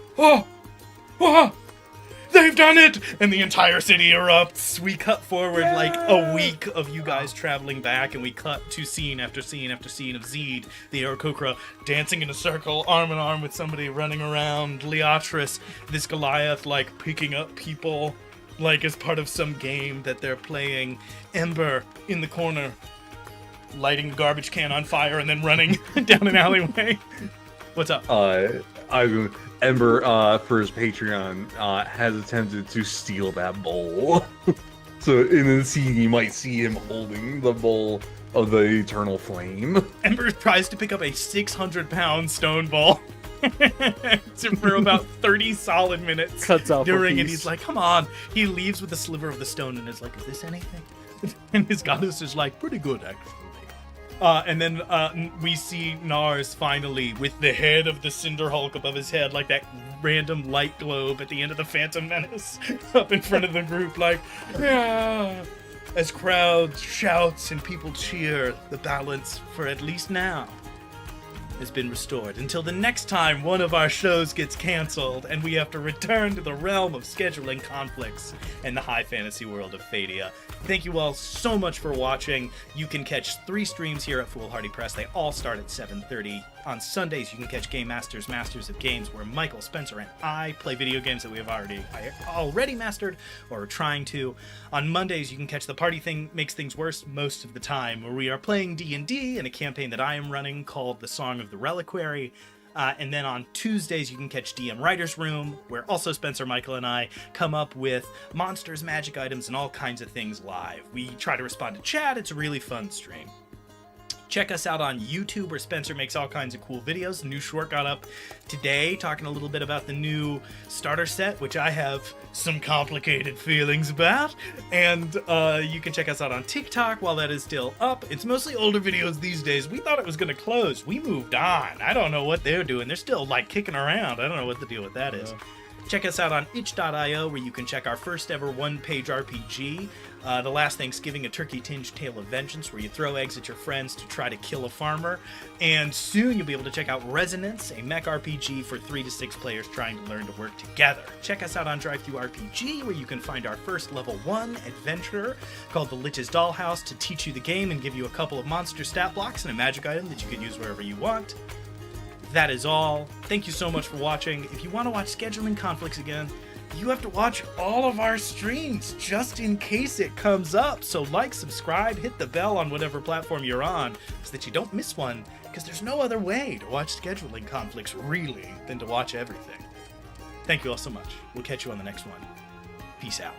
they've done it! And the entire city erupts. We cut forward a week of you guys traveling back, and we cut to scene after scene after scene of Zed, the Aarakocra, dancing in a circle, arm in arm with somebody running around, Leatris, this Goliath, picking up people, as part of some game that they're playing, Ember in the corner, lighting a garbage can on fire and then running down an alleyway. What's up? Ember, for his Patreon, has attempted to steal that bowl. So in the scene, you might see him holding the bowl of the eternal flame. Ember tries to pick up a 600-pound stone ball for about 30 solid minutes. Cuts off during a it. piece. He's like, come on. He leaves with a sliver of the stone and is like, is this anything? And his goddess is like, pretty good, actually. And then we see Nars finally with the head of the Cinder Hulk above his head, like that random light globe at the end of the Phantom Menace, up in front of the group, yeah. As crowds shouts and people cheer, the balance, for at least now, has been restored. Until the next time one of our shows gets canceled and we have to return to the realm of scheduling conflicts and the high fantasy world of Phaedia. Thank you all so much for watching. You can catch 3 streams here at Foolhardy Press. They all start at 7:30. On Sundays, you can catch Game Masters, Masters of Games, where Michael, Spencer, and I play video games that we have already mastered or are trying to. On Mondays, you can catch The Party Thing Makes Things Worse most of the time, where we are playing D&D in a campaign that I am running called The Song of the Reliquary. And then on Tuesdays, you can catch DM Writer's Room, where also Spencer, Michael, and I come up with monsters, magic items, and all kinds of things live. We try to respond to chat. It's a really fun stream. Check us out on YouTube, where Spencer makes all kinds of cool videos. The new short got up today, talking a little bit about the new starter set, which I have some complicated feelings about. And you can check us out on TikTok while that is still up. It's mostly older videos these days. We thought it was going to close. We moved on. I don't know what they're doing. They're still, kicking around. I don't know what the deal with that is. Check us out on itch.io, where you can check our first ever one-page RPG, The Last Thanksgiving, a turkey-tinged tale of vengeance, where you throw eggs at your friends to try to kill a farmer. And soon you'll be able to check out Resonance, a mech RPG for 3 to 6 players trying to learn to work together. Check us out on DriveThruRPG, where you can find our first level 1 adventure called The Lich's Dollhouse to teach you the game and give you a couple of monster stat blocks and a magic item that you can use wherever you want. That is all. Thank you so much for watching. If you want to watch Scheduling Conflicts again, you have to watch all of our streams just in case it comes up. So like, subscribe, hit the bell on whatever platform you're on so that you don't miss one, because there's no other way to watch scheduling conflicts really than to watch everything. Thank you all so much. We'll catch you on the next one. Peace out.